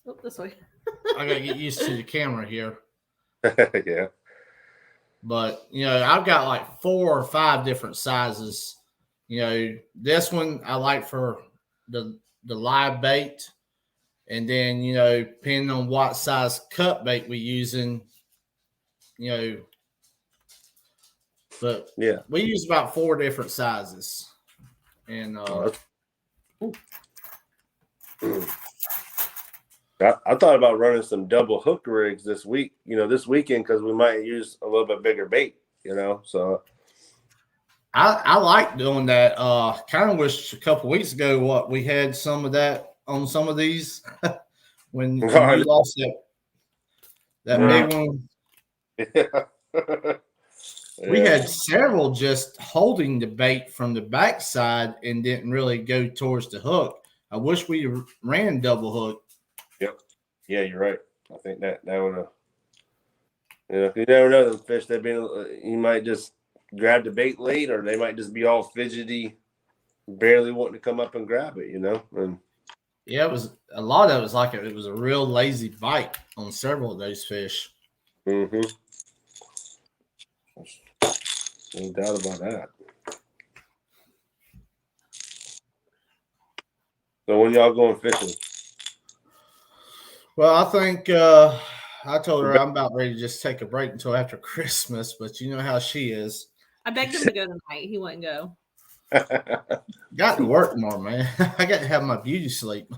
C: Oh, this way.
B: I got to get used to the camera here.
A: Yeah.
B: But, I've got like 4 or 5 different sizes. This one I like for the live bait. And then, depending on what size cut bait we're using, but
A: yeah,
B: we use about 4 different sizes. And
A: I thought about running some double hook rigs this week, this weekend, because we might use a little bit bigger bait, so.
B: I like doing that. Kind of wish a couple weeks ago we had some of that on some of these when you lost that big one.
A: Yeah.
B: We had several just holding the bait from the backside and didn't really go towards the hook. I wish we ran double hook.
A: Yep. Yeah, you're right. I think that would have. You never know them fish. You might just grab the bait late, or they might just be all fidgety, barely wanting to come up and grab it. And
B: yeah, it was a lot of it was like it was a real lazy bite on several of those fish.
A: Mm-hmm. No doubt about that. So when y'all going fishing?
B: Well, I think I told her I'm about ready to just take a break until after Christmas, but you know how she is.
C: I begged him to go tonight. He wouldn't go.
B: Got to work more, man. I got to have my beauty sleep.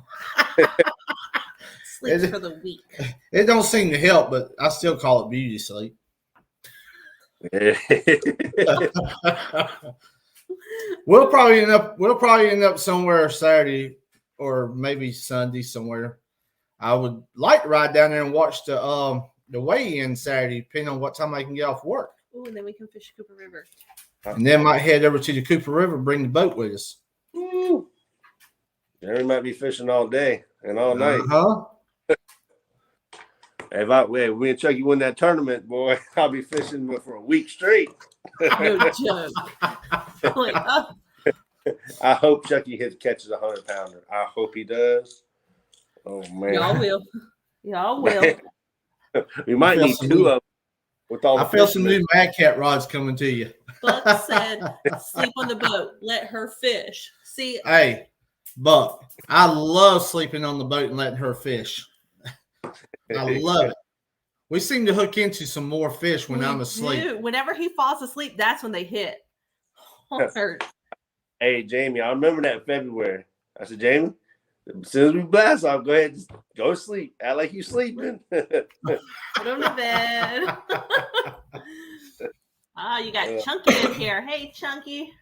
C: Sleep for the week.
B: It don't seem to help, but I still call it beauty sleep. We'll probably end up somewhere Saturday or maybe Sunday somewhere. I would like to ride down there and watch the weigh-in Saturday, depending on what time I can get off work.
C: Oh, and then we can fish Cooper River.
B: And then might head over to the Cooper River, bring the boat with us.
A: Ooh. Jerry might be fishing all day and all night. If me and Chucky win that tournament, boy, I'll be fishing for a week straight.
C: No joke.
A: I hope Chucky catches a 100-pounder. I hope he does. Oh man,
C: y'all will.
A: We might need 2 of them. With all
B: I feel some new Mad Cat rods coming to you.
C: Buck said, "Sleep on the boat. Let her fish." See,
B: hey, Buck, I love sleeping on the boat and letting her fish. I love it. We seem to hook into some more fish when I'm asleep.
C: Do. Whenever he falls asleep, that's when they hit hard.
A: Hey, Jamie, I remember that in February. I said, Jamie, as soon as we blast off, go ahead, just go to sleep. Act like you're sleeping.
C: Put him to bed. You got Chunky in here. Hey, Chunky.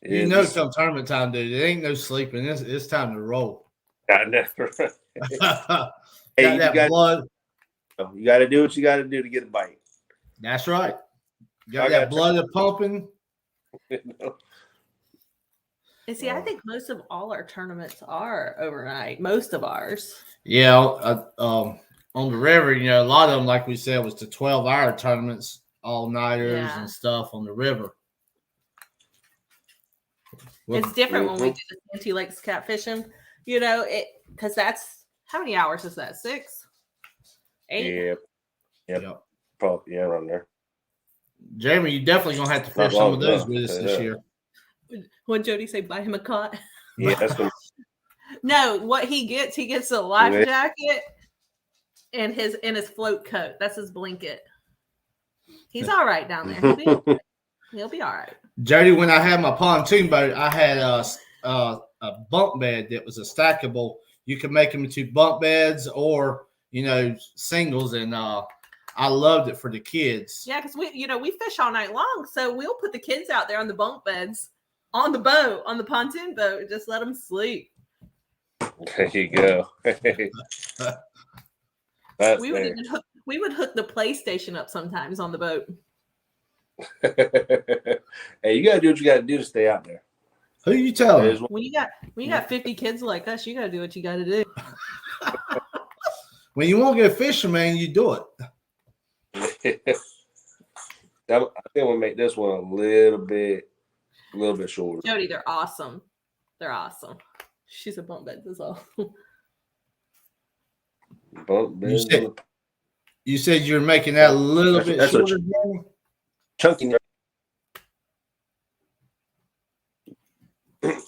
B: You know, come tournament time, dude. It ain't no sleeping. It's time to roll.
A: I never.
B: Hey, you got to do
A: what you got to do to get a bite.
B: That's right.
A: I
B: Got that blood pumping.
C: And see, I think most of all our tournaments are overnight. Most of ours.
B: Yeah. On the river, you know, a lot of them, like we said, was the 12-hour tournaments, all-nighters and stuff on the river.
C: It's different when we do the Santee Lakes catfishing, you know, because that's how many hours is that? 6, 8?
A: Yep. Probably around there.
B: Jamie, you definitely gonna have to fish some of those with us this year.
C: When Jody say buy him a cot?
A: Yeah, that's gonna...
C: No, what he gets a life jacket and his float coat. That's his blanket. He's all right down there. He'll be all right.
B: Jody, when I had my pontoon boat, I had a bunk bed that was a stackable. You could make them into bunk beds or, you know, singles, and I loved it for the kids.
C: Yeah, because we fish all night long, so we'll put the kids out there on the bunk beds on the boat, on the pontoon boat, and just let them sleep.
A: There you go.
C: We would hook the PlayStation up sometimes on the boat.
A: Hey, you gotta do what you gotta do to stay out there.
B: Who you telling?
C: When you got 50 kids like us, you gotta do what you gotta do.
B: When you want to go fishing, man, you do it.
A: I think we'll make this one a little bit shorter.
C: Jody, they're awesome. They're awesome. She's a bunk bed, that's all.
A: Bunk bed.
B: You said you're making that a little bit shorter.
A: Chunky.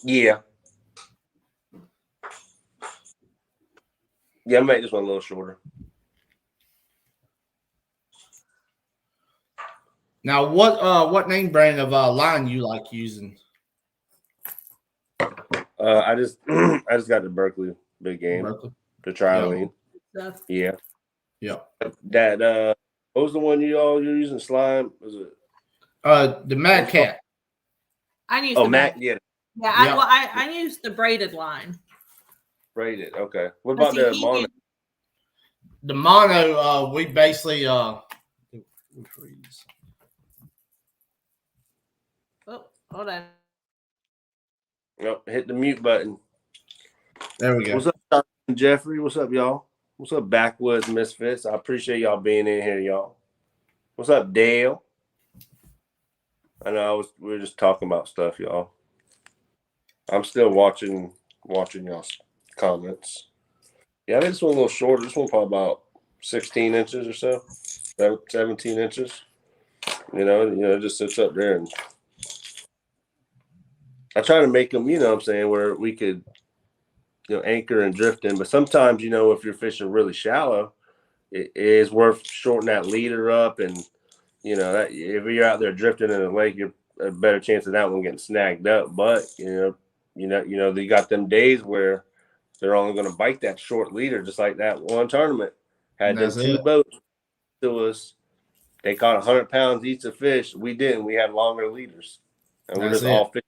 A: Yeah. Yeah, I'll make this one a little shorter.
B: Now, what name brand of line you like using?
A: I just got the Berkeley big game to try lean. Yeah. That what was the one you're using? Slime? Was it
B: the Mad Cat?
C: I used the
A: Mac.
C: Yeah. I used the braided line.
A: Braided. Okay. What about the mono?
B: The mono, we basically
C: Oh, hold on.
A: Yep, hit the mute button.
B: There we go.
A: What's up, Jeffrey? What's up, y'all? What's up, Backwoods Misfits? I appreciate y'all being in here, y'all. What's up, Dale? I know we were just talking about stuff, y'all. I'm still watching y'all's comments. Yeah, I think this one a little shorter. This one probably about 16 inches or so, 17 inches. You know, it just sits up there, and I try to make them, you know what I'm saying, where we could, anchor and drift in. But sometimes, if you're fishing really shallow, it is worth shortening that leader up. And, that if you're out there drifting in a lake, you're a better chance of that one getting snagged up. But, you got them days where they're only going to bite that short leader, just like that one tournament. Had them 2 boats to us. They caught 100 pounds each of fish. We didn't. We had longer leaders. And we're just all fishing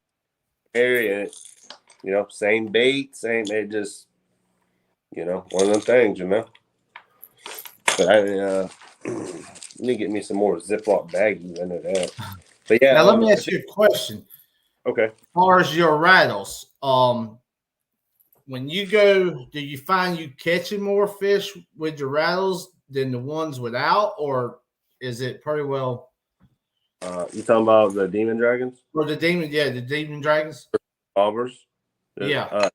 A: area. Same bait, it just, one of them things, But I need to get me some more Ziploc baggies into that. But yeah.
B: Now let me ask you a question.
A: Okay.
B: As far as your rattles, when you go, do you find you catching more fish with your rattles than the ones without, or is it pretty well?
A: You talking about the demon dragons?
B: Or the demon dragons?
A: Aubers.
B: Yeah.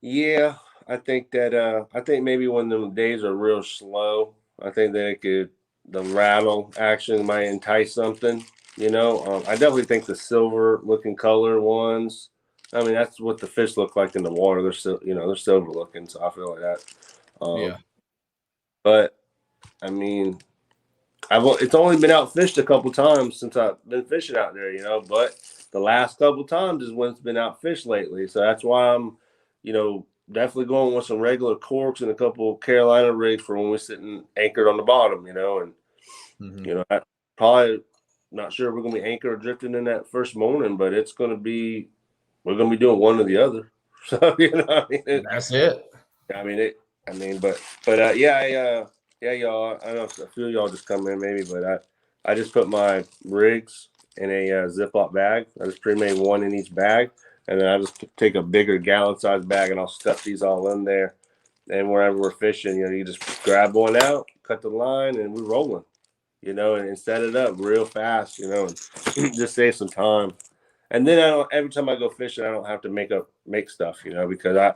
A: Yeah, I think that I think maybe when the days are real slow, I think that the rattle action might entice something. I definitely think the silver looking color ones. I mean, that's what the fish look like in the water. They're still, they're silver looking, so I feel like that.
B: Yeah.
A: But I mean, it's only been out fished a couple times since I've been fishing out there, but the last couple times is when it's been out fished lately. So that's why I'm, definitely going with some regular corks and a couple of Carolina rigs for when we're sitting anchored on the bottom, and, I probably not sure if we're going to be anchored or drifting in that first morning, but we're going to be doing one or the other. So,
B: That's it.
A: I mean, but yeah, Yeah, y'all. I know a few of y'all just come in maybe, but I just put my rigs in a Ziploc bag. I just pre-made one in each bag, and then I just take a bigger gallon-sized bag and I'll stuff these all in there. And wherever we're fishing, you just grab one out, cut the line, and we're rolling. And set it up real fast. And just save some time. And then every time I go fishing, I don't have to make stuff. Because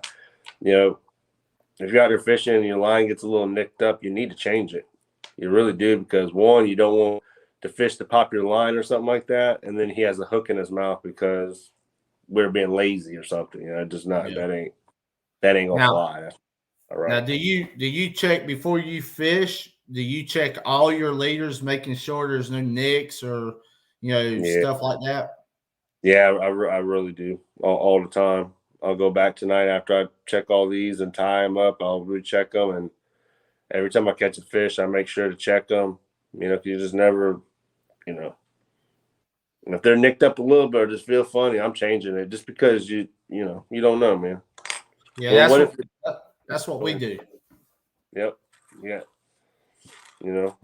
A: if you're out there fishing and your line gets a little nicked up, you need to change it. You really do, because one, you don't want the fish to pop your line or something like that, and then he has a hook in his mouth because we're being lazy or something. Just not that ain't gonna fly. That's all right.
B: Now, do you check before you fish? Do you check all your leaders, making sure there's no nicks or stuff like that?
A: Yeah, I really do all the time. I'll go back tonight after I check all these and tie them up. I'll recheck them, and every time I catch a fish, I make sure to check them. You just never, and if they're nicked up a little bit or just feel funny, I'm changing it just because you don't know, man.
B: Yeah, that's what we do.
A: Yep. Yeah.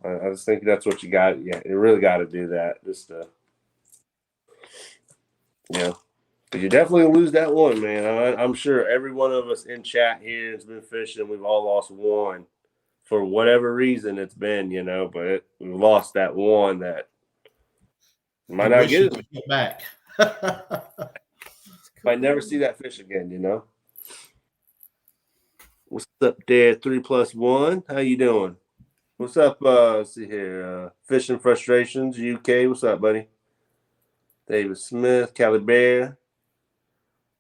A: I just think that's what you got. Yeah, you really got to do that. Just because you definitely lose that one, man. I'm sure every one of us in chat here has been fishing. We've all lost one for whatever reason it's been, but we've lost that one that might not get it
B: back.
A: Might never see that fish again, What's up there, 3+1? How you doing? What's up? Let's see here. Fishing Frustrations, UK. What's up, buddy? David Smith, Cali Bear.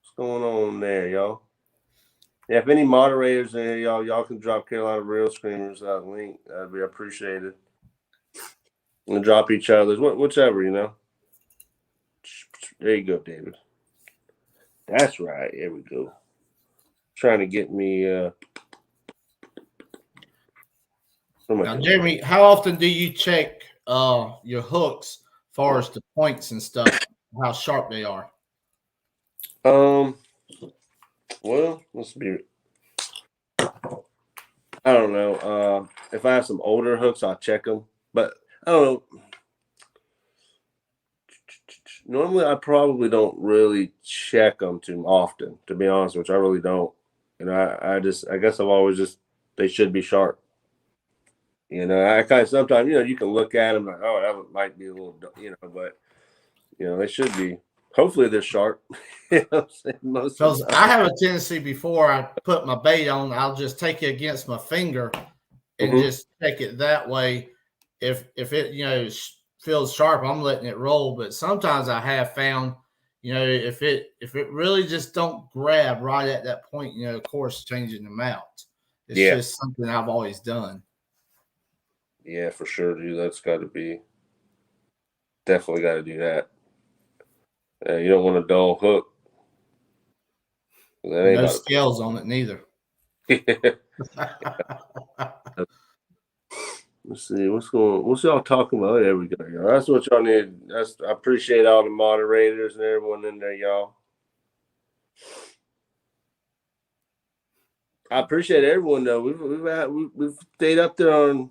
A: What's going on there, y'all? Yeah, if any moderators in here, y'all can drop Carolina Real Screamers link. That'd be appreciated. And drop each other's, whichever, There you go, David. That's right. Here we go. Trying to get me.
B: Now, Jeremy, how often do you check your hooks as far as the points and stuff, how sharp they are?
A: Well, let's be. I don't know. If I have some older hooks, I'll check them. But I don't know. Normally, I probably don't really check them too often, to be honest, which I really don't. I guess I've always they should be sharp. I kind of sometimes, you can look at them like, oh, that might be a little, but, they should be. Hopefully they're sharp.
B: Because I have a tendency before I put my bait on, I'll just take it against my finger and just check it that way. If it, feels sharp, I'm letting it roll. But sometimes I have found, if it really just don't grab right at that point, of course, changing them out. It's just something I've always done.
A: Yeah, for sure, dude. That's got to be. Definitely got to do that. You don't want a dull hook.
B: No scales on it neither.
A: Let's see what's y'all talking about. There we go, y'all. That's what y'all need. I appreciate all the moderators and everyone in there, y'all. I appreciate everyone though. We've stayed up there on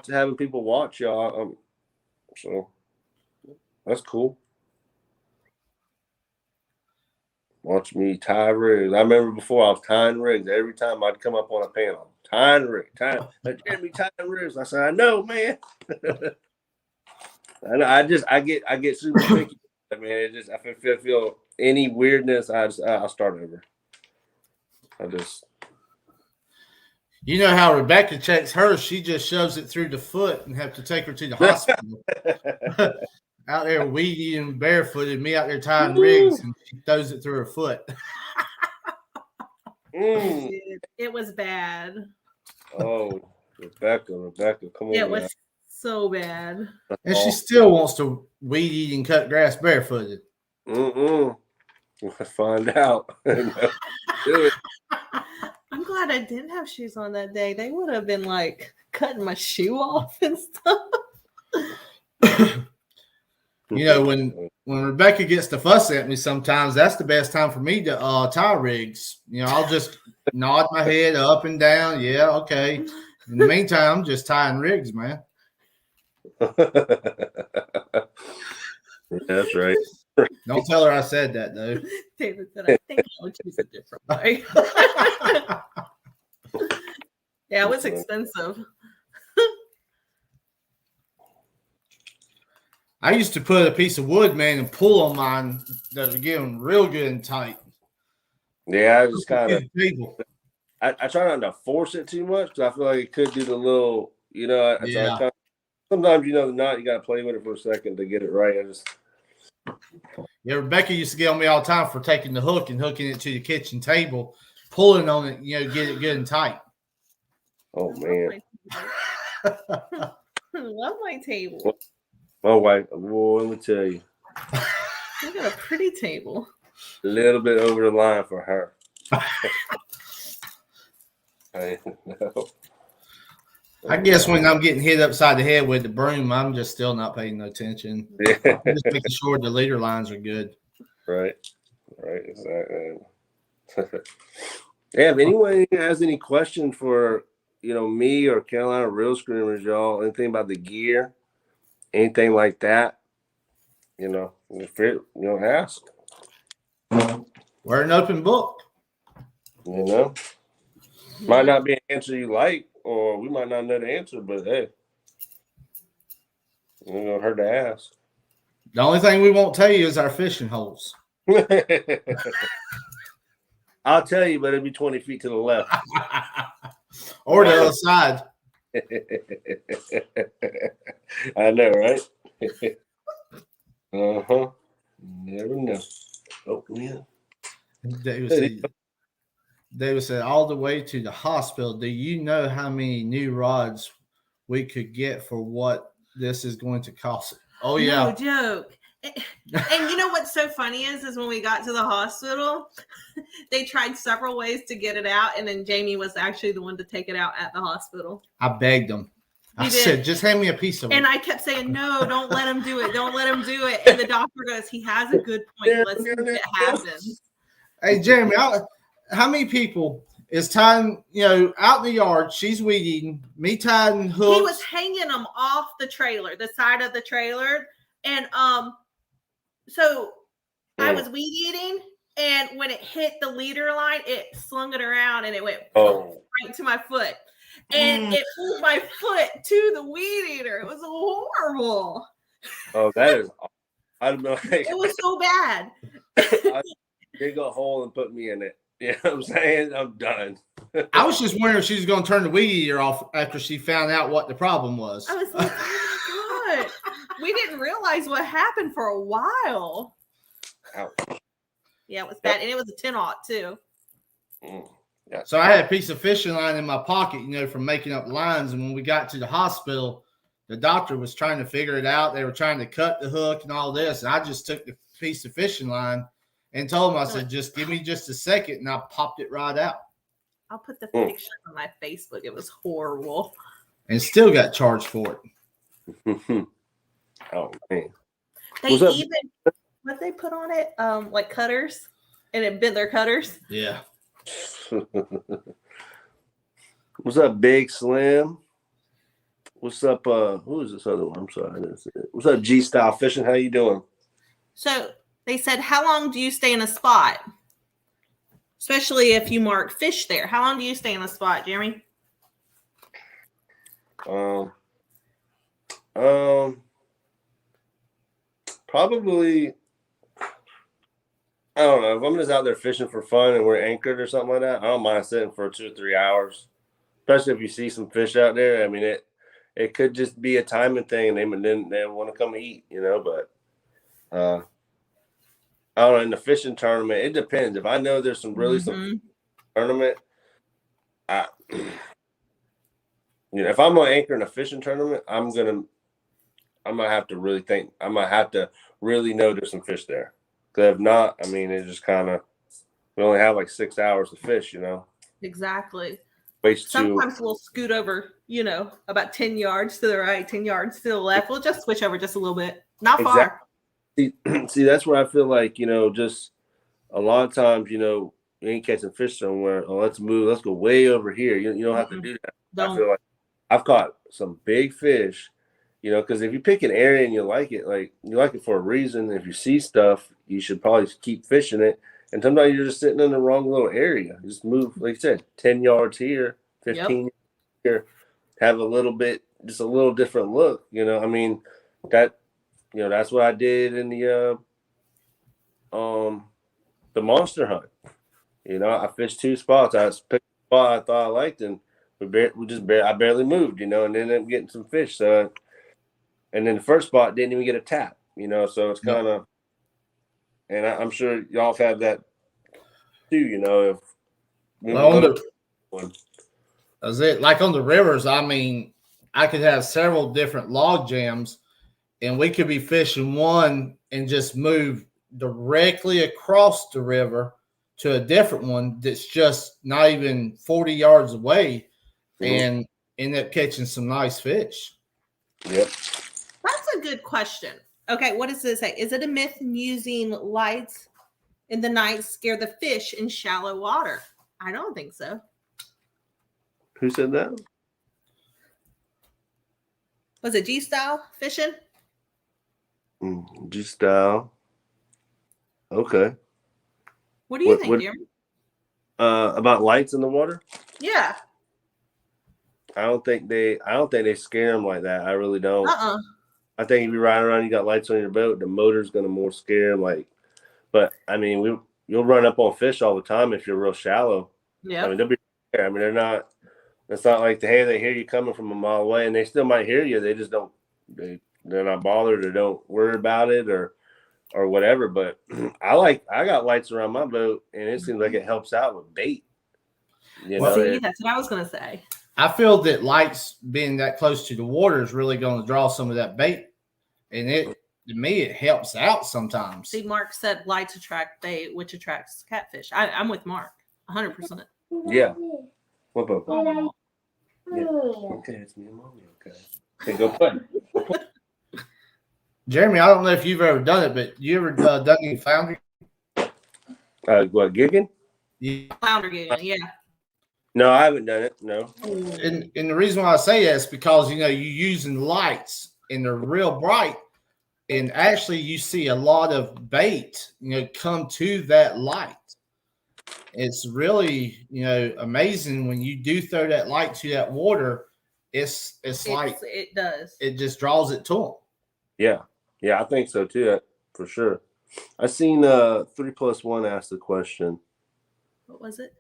A: having people watch y'all. So that's cool. Watch me tie rigs. I remember before I was tying rigs. Every time I'd come up on a panel, tying Jeremy tying rigs. I said, I know, man. I get super picky. Man, if I feel any weirdness, I'll start over.
B: You know how Rebecca checks hers? She just shoves it through the foot and have to take her to the hospital. Out there weedy and barefooted, me out there tying rigs, and she throws it through her foot.
C: It was bad.
A: Oh, Rebecca, come on.
C: It was so bad.
B: And she still wants to weed eat and cut grass barefooted.
A: We'll find out. Do it.
C: I'm glad I didn't have shoes on that day. They would have been like cutting my shoe off and stuff.
B: When Rebecca gets to fuss at me sometimes, that's the best time for me to tie rigs. I'll just nod my head up and down. Yeah, okay. In the meantime, I'm just tying rigs, man.
A: That's right.
B: Don't tell her I said that, though.
C: David said, I think I would choose a different way. Yeah, it was expensive.
B: I used to put a piece of wood, man, and pull on mine that would get them real good and tight.
A: Yeah, I just kind of.
B: People.
A: I try not to force it too much because I feel like it could do the little,
B: Yeah.
A: Sometimes the knot you got to play with it for a second to get it right.
B: Yeah, Rebecca used to get on me all the time for taking the hook and hooking it to the kitchen table, pulling on it, get it good and tight.
A: Oh man,
C: I love my table.
A: My wife, boy, let me tell you,
C: I got a pretty table.
A: A little bit over the line for her.
B: I guess when I'm getting hit upside the head with the broom, I'm just still not paying no attention.
A: Yeah.
B: I'm just making sure the leader lines are good.
A: Right, exactly. Yeah, if anyone has any questions for me or Carolina Real Screamers, y'all, anything about the gear, anything like that, ask.
B: We're an open book.
A: Might not be an answer you like, or we might not know the answer, but hey, it's gonna hurt to ask.
B: The only thing we won't tell you is our fishing holes.
A: I'll tell you, but it'll be 20 feet to the left.
B: Or the other side.
A: I know, right? Uh-huh. Never know. Oh, yeah.
B: David said, all the way to the hospital. Do you know how many new rods we could get for what this is going to cost? Oh, yeah.
C: No joke. And you know what's so funny is when we got to the hospital, they tried several ways to get it out, and then Jamie was actually the one to take it out at the hospital.
B: I begged him. I said, just hand me a piece of it.
C: And I kept saying, no, don't let him do it. Don't let him do it. And the doctor goes, he has a good point. Let's see if it happens.
B: Hey, Jeremy, how many people is tying, out in the yard, she's weed eating, me tying hooks.
C: He was hanging them off the trailer, the side of the trailer. And so I was weed eating, and when it hit the leader line, it slung it around and it went right to my foot. And it pulled my foot to the weed eater. It was horrible.
A: Oh, that is awesome. I'd be like,
C: it was so bad.
A: I'd dig a hole and put me in it. You know what I'm saying? I'm done.
B: I was just wondering if she was going to turn the weed eater off after she found out what the problem was.
C: I was like, oh my God. We didn't realize what happened for a while.
A: Ouch.
C: Yeah, it was bad. And it was a 10-aught too.
B: Yeah. So I had a piece of fishing line in my pocket, from making up lines. And when we got to the hospital, the doctor was trying to figure it out. They were trying to cut the hook and all this. And I just took the piece of fishing line and told him, I said, just give me just a second. And I popped it right out.
C: I'll put the picture on my Facebook. It was horrible.
B: And still got charged for
A: it. Oh, man.
C: They even, what they put on it? Like cutters. And it bent their cutters.
B: Yeah.
A: What's up, Big Slim? What's up? Who is this other one? I'm sorry. What's up, G Style Fishing? How you doing?
C: So they said, how long do you stay in a spot? Especially if you mark fish there. How long do you stay in a spot, Jeremy?
A: Probably, I don't know. If I'm just out there fishing for fun and we're anchored or something like that, I don't mind sitting for 2 or 3 hours. Especially if you see some fish out there. I mean, it could just be a timing thing, and they want to come eat, But I don't know. In the fishing tournament, it depends. If I know there's some tournament, if I'm gonna anchor in a fishing tournament, I might have to really think. I might have to really know there's some fish there. Because if not, I mean, it's just kind of, we only have like 6 hours to fish,
C: Exactly.
A: Sometimes
C: we'll scoot over, about 10 yards to the right, 10 yards to the left. We'll just switch over just a little bit. Not far.
A: See, that's where I feel like, just a lot of times, you ain't catching fish somewhere. Oh, let's move. Let's go way over here. You don't have to do that. I feel like I've caught some big fish, you know, because if you pick an area and you like it for a reason. If you see stuff, you should probably keep fishing it. And sometimes you're just sitting in the wrong little area. Just move, like you said, 10 yards here, 15 here, have a little bit, just a little different look. You know, I mean, that's what I did in the monster hunt. You know, I fished 2 spots. I picked a spot I thought I liked, and I barely moved, you know, and ended up getting some fish. So, and then the first spot didn't even get a tap, you know, so it's kind of, and I'm sure y'all have had that too, you know.
B: That's it. Like on the rivers, I mean, I could have several different log jams, and we could be fishing one and just move directly across the river to a different one that's just not even 40 yards away, and end up catching some nice fish.
A: Yep.
C: That's a good question. Okay, what does this say? Is it a myth using lights in the night scare the fish in shallow water? I don't think so.
A: Who said that?
C: Was it G-style fishing?
A: G-style. Okay.
C: What do you think, Jeremy?
A: About lights in the water?
C: Yeah.
A: I don't think they scare them like that. I really don't. I think if you ride around, you got lights on your boat, the motor's gonna more scare them. Like, but I mean, you'll run up on fish all the time if you're real shallow.
C: Yeah.
A: I mean, they'll be there. I mean, they're not. It's not like they hear you coming from a mile away, and they still might hear you. They just don't. They're not bothered or don't worry about it or whatever. But I got lights around my boat, and it seems like it helps out with bait.
C: See, that's what I was gonna say.
B: I feel that lights being that close to the water is really going to draw some of that bait, and to me it helps out sometimes.
C: See, Mark said lights attract bait, which attracts catfish. I'm with Mark, 100%.
A: Yeah. What about? Yeah. Okay, it's me and Mommy. Okay, go play.
B: Jeremy, I don't know if you've ever done it, but you ever done any flounder?
A: What, gigging?
B: Yeah.
C: Flounder gigging, yeah.
A: No, I haven't done it. No.
B: And the reason why I say that is because, you know, you're using lights and they're real bright, and actually you see a lot of bait, you know, come to that light. It's really, you know, amazing when you do throw that light to that water. It's like
C: it does.
B: It just draws it to them.
A: Yeah. Yeah, I think so too, for sure. I seen 3+1 ask the question.
C: What was it?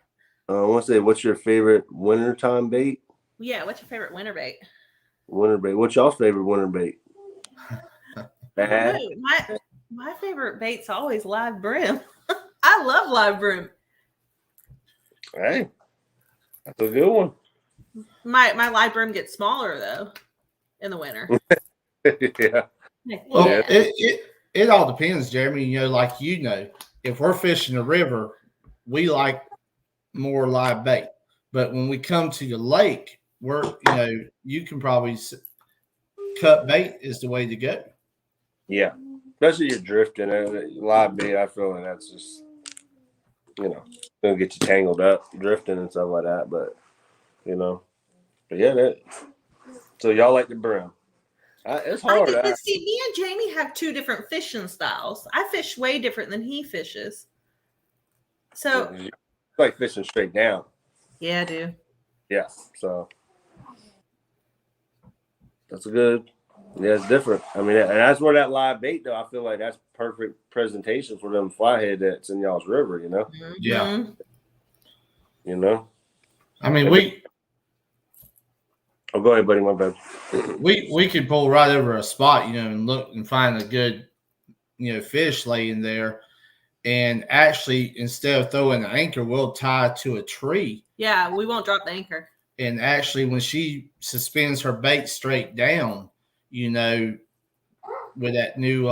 A: I want to say, what's your favorite wintertime bait?
C: Yeah, what's your favorite winter bait?
A: Winter bait. What's y'all's favorite winter bait?
C: My favorite bait's always live brim. I love live brim.
A: Hey, that's a good one.
C: My live brim gets smaller though in the winter.
A: Yeah.
B: Well, it all depends, Jeremy. You know, like, you know, if we're fishing the river, we like more live bait. But when we come to the lake, you can probably cut bait is the way to go.
A: Yeah, especially you're drifting. Live bait, I feel like that's just, you know, gonna get you tangled up drifting and stuff like that. But, you know, but yeah, so y'all like the brim. It's hard.
C: See, me and Jamie have 2 different fishing styles. I fish way different than he fishes. So,
A: you like fishing straight down.
C: Yeah, I do.
A: Yeah, so that's a good. Yeah, it's different. I mean, and that's where that live bait, though, I feel like that's perfect presentation for them flyhead that's in y'all's river, you know?
C: Mm-hmm.
B: Yeah.
A: You know?
B: I mean,
A: Oh, go ahead, buddy. My bad.
B: We could pull right over a spot, you know, and look and find a good, you know, fish laying there. And actually, instead of throwing an anchor, we'll tie to a tree.
C: Yeah, we won't drop the anchor.
B: And actually, when she suspends her bait straight down, you know, with that new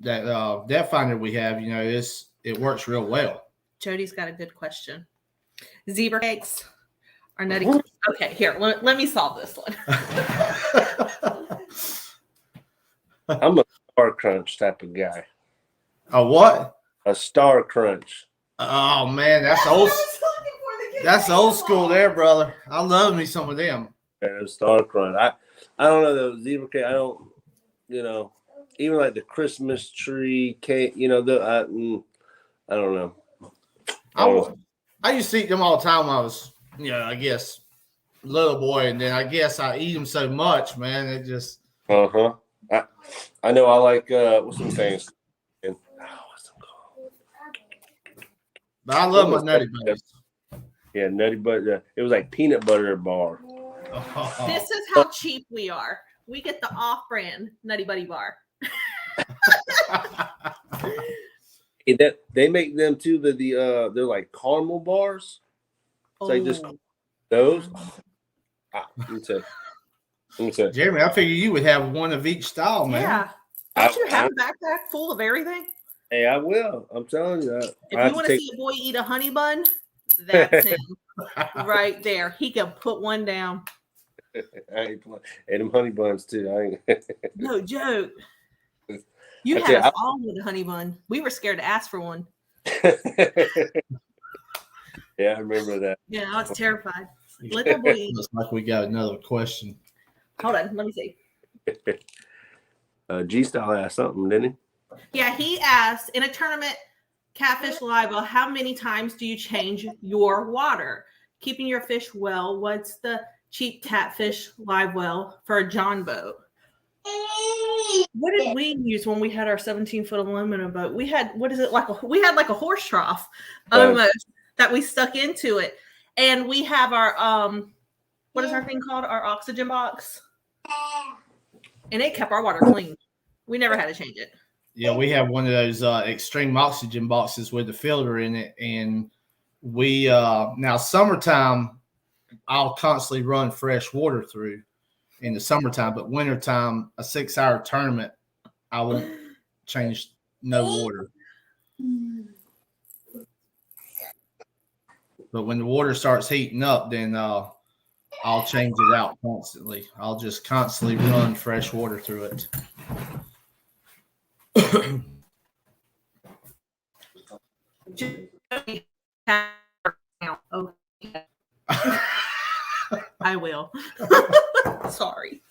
B: depth finder we have, you know, it works real well.
C: Jody's got a good question. Zebra cakes are nutty. Okay, here, let me solve this one.
A: I'm a Star Crunch type of guy.
B: A what?
A: A Star Crunch.
B: Oh man, that's old. That's old school there, brother. I love me some of them.
A: And star crunch. I don't know though. Zebra cake. I don't. You know, even like the Christmas tree cake. You know, I don't know.
B: I used to eat them all the time when I was, I guess little boy, and then I guess I eat them so much, man. It just.
A: I know. I like what's some things. And, what's them called?
B: But I love my Nutty Buddies.
A: Yeah, Nutty Buddy. It was like peanut butter bar.
C: This is how cheap we are. We get the off-brand Nutty Buddy bar.
A: They make them too. They're like caramel bars. So they just those. Let me tell you.
B: Jeremy, I figure you would have one of each style, man.
C: Yeah. Don't you have a backpack full of everything?
A: Hey, I will. I'm telling you.
C: If you want to see a boy eat a honey bun, that's him right there. He can put one down.
A: And them honey buns too.
C: No joke. You had us all with a honey bun. We were scared to ask for one.
A: Yeah, I remember that.
C: Yeah, I was terrified. Let that boy eat.
B: Looks like we got another question.
C: Hold on, let me see.
A: G-Style asked something, didn't he?
C: Yeah, he asked, in a tournament, Catfish Live Well, how many times do you change your water? Keeping your fish well, what's the cheap catfish live well for a John boat? What did we use when we had our 17-foot aluminum boat? We had, we had like a horse trough almost that we stuck into it. And we have our, what is our thing called? Our oxygen box. And it kept our water clean. We never had to change it.
B: Yeah, we have one of those extreme oxygen boxes with the filter in it. And we, now summertime, I'll constantly run fresh water through in the summertime, but wintertime, a 6-hour tournament, I won't change no water. But when the water starts heating up, then I'll change it out constantly. I'll just constantly run fresh water through it.
C: I will. Sorry.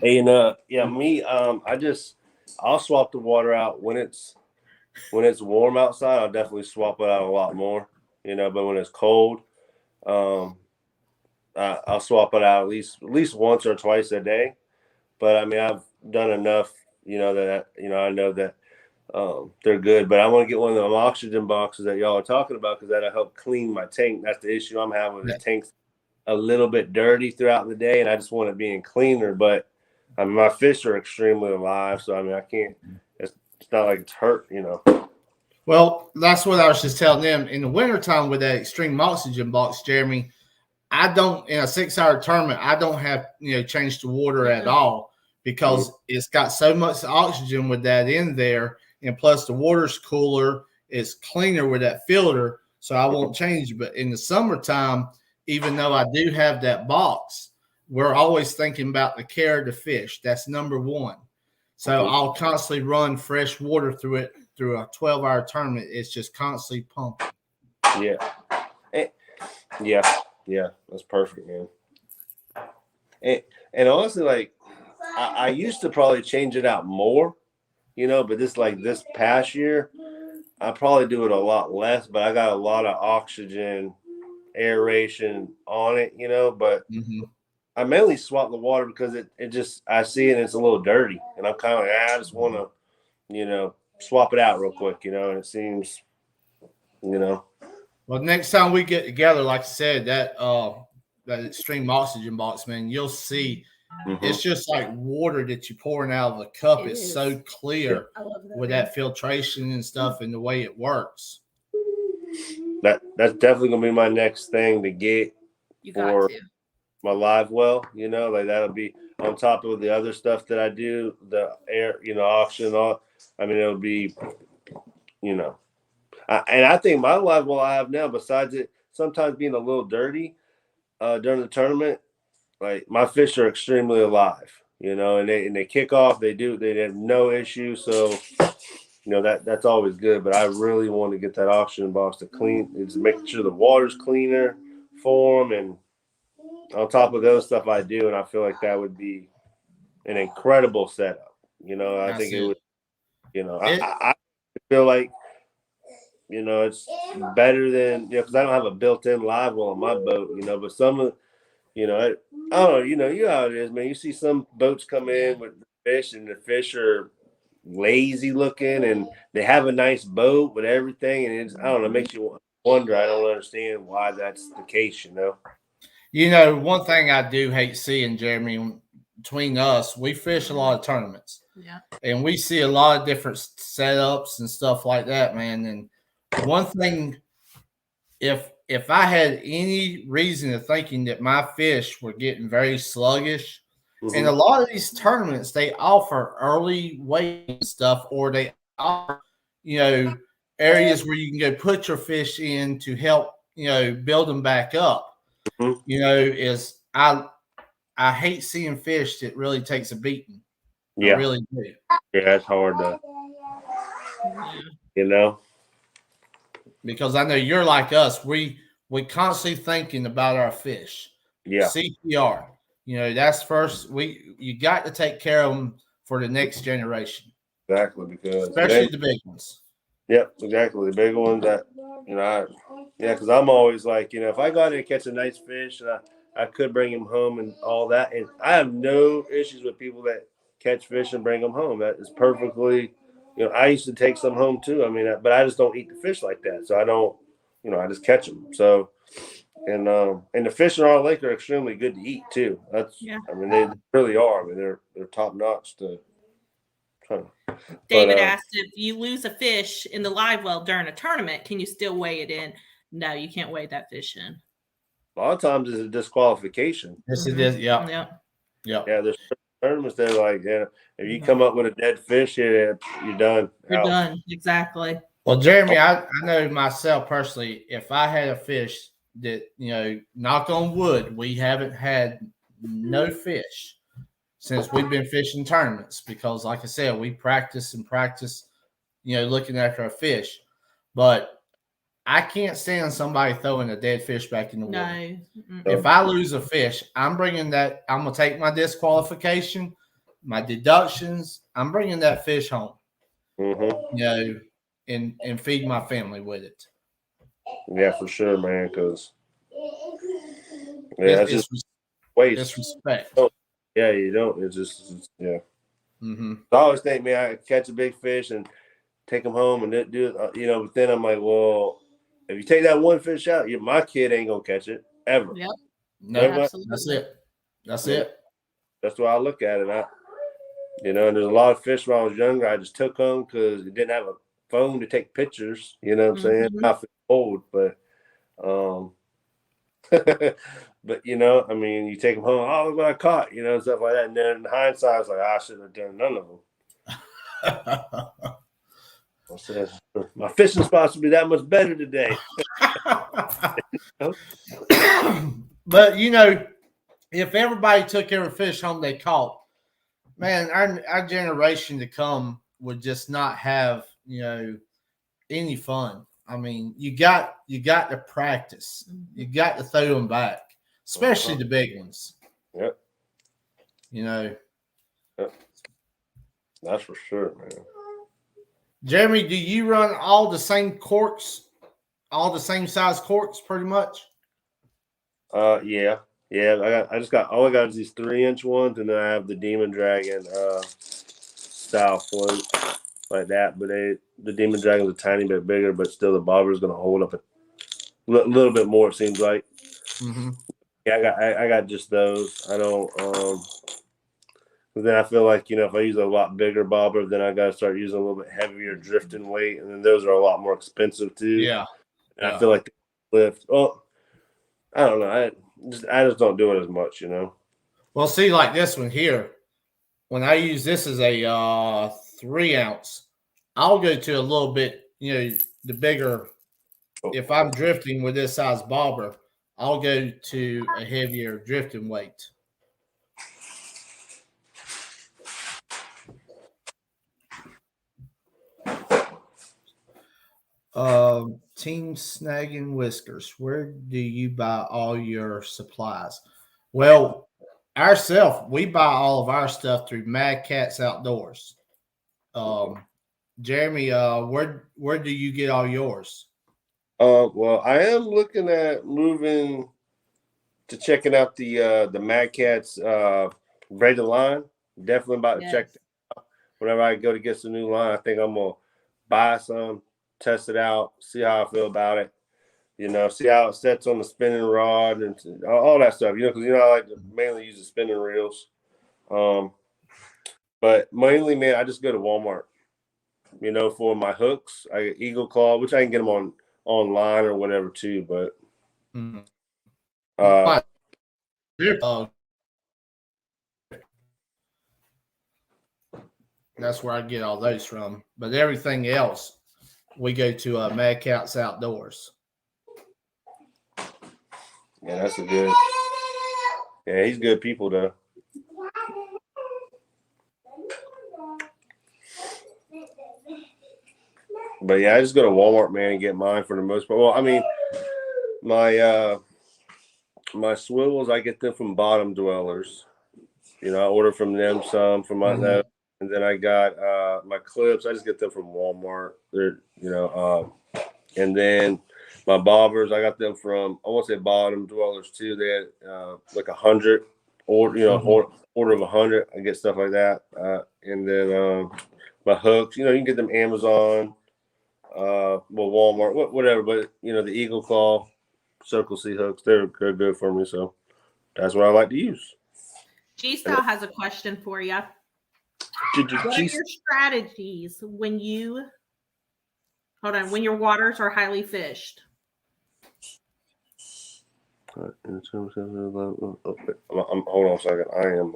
A: Hey, and me, I'll swap the water out when it's warm outside. I'll definitely swap it out a lot more, but when it's cold, I'll swap it out at least once or twice a day. But I mean, I've done enough, that I know that they're good. But I want to get one of them oxygen boxes that y'all are talking about because that'll help clean my tank. That's the issue I'm having. The tank's a little bit dirty throughout the day, and I just want it being cleaner. But I mean, my fish are extremely alive, so I mean, I can't. It's not like it's hurt,
B: Well, that's what I was just telling them. In the wintertime with that extreme oxygen box, Jeremy, I don't, in a 6-hour tournament, I don't have, change the water at all because it's got so much oxygen with that in there. And plus the water's cooler. It's cleaner with that filter. So I won't change it. But in the summertime, even though I do have that box, we're always thinking about the care of the fish. That's number one. So I'll constantly run fresh water through it through a 12-hour tournament. It's just constantly pumping.
A: Yeah, that's perfect, man. And honestly, like I used to probably change it out more, but this past year, I probably do it a lot less. But I got a lot of oxygen, aeration on it, But I mainly swap the water because it just I see it and it's a little dirty, and I'm kind of like I just want to, swap it out real quick, and it seems,
B: Well, next time we get together, like I said, that extreme oxygen box, man, you'll see it's just like water that you're pouring out of a cup. It's so clear with that filtration and stuff and the way it works.
A: That's definitely gonna be my next thing to get for my live well. Like that'll be on top of the other stuff that I do, the air, oxygen, all. I mean, it'll be, and I think my live well I have now, besides it sometimes being a little dirty during the tournament, like my fish are extremely alive, and they kick off. They have no issue. So, that's always good. But I really want to get that oxygen box to clean. It's making sure the water's cleaner for them, and on top of those stuff I do, and I feel like that would be an incredible setup. I think it would. I feel like it's better than because I don't have a built-in live well on my boat. But some of I don't know. You know how it is, man. You see some boats come in with fish, and the fish are lazy looking, and they have a nice boat with everything, and I don't know, it makes you wonder. I don't understand why that's the case.
B: One thing I do hate seeing, Jeremy, between us, we fish a lot of tournaments.
C: Yeah.
B: And we see a lot of different setups and stuff like that, man. And one thing, if I had any reason of thinking that my fish were getting very sluggish, and a lot of these tournaments, they offer early weight stuff, or they offer, areas where you can go put your fish in to help, build them back up. Is I hate seeing fish that really takes a beating.
A: Yeah.
B: I really do.
A: Yeah, it's hard to,
B: because I know you're like us. We constantly thinking about our fish.
A: Yeah.
B: CPR. That's first. You got to take care of them for the next generation.
A: Exactly, because
B: especially the big ones.
A: Yep, exactly. The big ones that because I'm always like, if I go out and catch a nice fish, and I could bring him home and all that, and I have no issues with people that catch fish and bring them home. That is perfectly, I used to take some home too. I mean, but I just don't eat the fish like that, so I don't, I just catch them. So, and the fish in our lake are extremely good to eat too. I mean, they really are. I mean, they're top notch to.
C: David asked if you lose a fish in the live well during a tournament, can you still weigh it in? No, you can't weigh that fish in.
A: A lot of times it's a disqualification.
B: Yes, it is. Yeah.
A: Yeah, there's tournaments that are like, if you come up with a dead fish here, you're done.
C: You're done. Exactly.
B: Well, Jeremy, I know myself personally, if I had a fish that, knock on wood, we haven't had no fish since we've been fishing tournaments, because like I said, we practice, looking after our fish. But I can't stand somebody throwing a dead fish back in the water. No. If I lose a fish, I'm going to take my disqualification, my deductions. I'm bringing that fish home, and feed my family with it.
A: Yeah, for sure, man, because it's just waste.
B: Disrespect.
A: Yeah, you don't. It's just I always think, man, I catch a big fish and take them home and do it, but then I'm like, well, if you take that one fish out, my kid ain't going to catch it ever.
C: Yep.
B: No, absolutely. That's it.
A: That's the way I look at it. And there's a lot of fish when I was younger. I just took them because it didn't have a phone to take pictures. You know what I'm saying? I feel old, but but I mean, you take them home. Oh, look what I caught. Stuff like that. And then in hindsight, I was like, I should have done none of them. I said, my fishing spots would be that much better today.
B: But if everybody took every fish home they caught, man, our generation to come would just not have any fun. I mean, you got to practice. You got to throw them back, especially the big ones.
A: Yep.
B: Yep.
A: That's for sure, man.
B: Jeremy, do you run all the same corks, all the same size corks, pretty much?
A: Yeah. I got all I got is these 3-inch ones, and then I have the Demon Dragon style float like that. But the Demon Dragon's a tiny bit bigger, but still the bobber is going to hold up a little bit more. It seems like. Yeah, I got just those. I don't. Then I feel like if I use a lot bigger bobber, then I got to start using a little bit heavier drifting weight, and then those are a lot more expensive too.
B: Yeah.
A: And I feel like they lift. Oh, I don't know. I just don't do it as much,
B: Well, see, like this one here, when I use this as a 3-ounce, I'll go to a little bit, the bigger. If I'm drifting with this size bobber, I'll go to a heavier drifting weight. Team Snagging Whiskers, where do you buy all your supplies? Well, we buy all of our stuff through Mad Cats Outdoors. Jeremy, where do you get all yours?
A: Well, I am looking at moving to checking out the Mad Cats braided line. Definitely about to check that out. Whenever I go to get some new line, I think I'm gonna buy some, test it out, see how I feel about it. See how it sets on the spinning rod and all that stuff. Because I like to mainly use the spinning reels. But mainly, man, I just go to Walmart. For my hooks, I get Eagle Claw, which I can get them online or whatever too. But
B: that's where I get all those from. But everything else, we go to Mad Cats Outdoors.
A: Yeah, that's a good. Yeah, he's good people though. But yeah, I just go to Walmart, man, and get mine for the most part. Well, I mean, my swivels, I get them from Bottom Dwellers. I order from them some from my and then I got my clips. I just get them from Walmart. They're and then my bobbers, I got them from, I won't say Bottom Dwellers too. They had like 100 order of 100. I get stuff like that. And then my hooks, you can get them Amazon, Walmart, whatever. But the Eagle Claw, Circle C hooks, they're good for me. So that's what I like to use.
C: G-Style has a question for you. What are your strategies when your waters are highly fished?
A: In terms of hold on a second. I am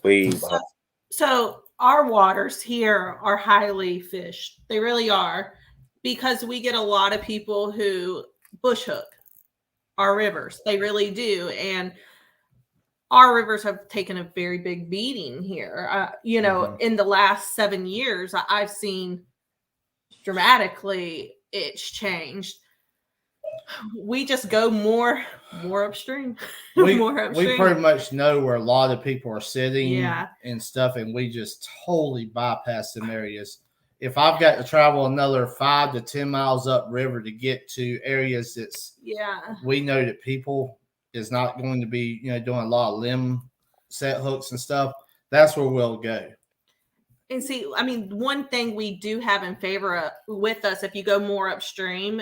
A: way behind.
C: So our waters here are highly fished. They really are, because we get a lot of people who bush hook our rivers. They really do. And our rivers have taken a very big beating here. In the last 7 years, I've seen dramatically it's changed. We just go more upstream.
B: We pretty much know where a lot of people are sitting and stuff, and we just totally bypass some areas. If I've got to travel another 5 to 10 miles upriver to get to areas we know that people is not going to be, doing a lot of limb set hooks and stuff, that's where we'll go.
C: And see, I mean, one thing we do have in favor with us, if you go more upstream,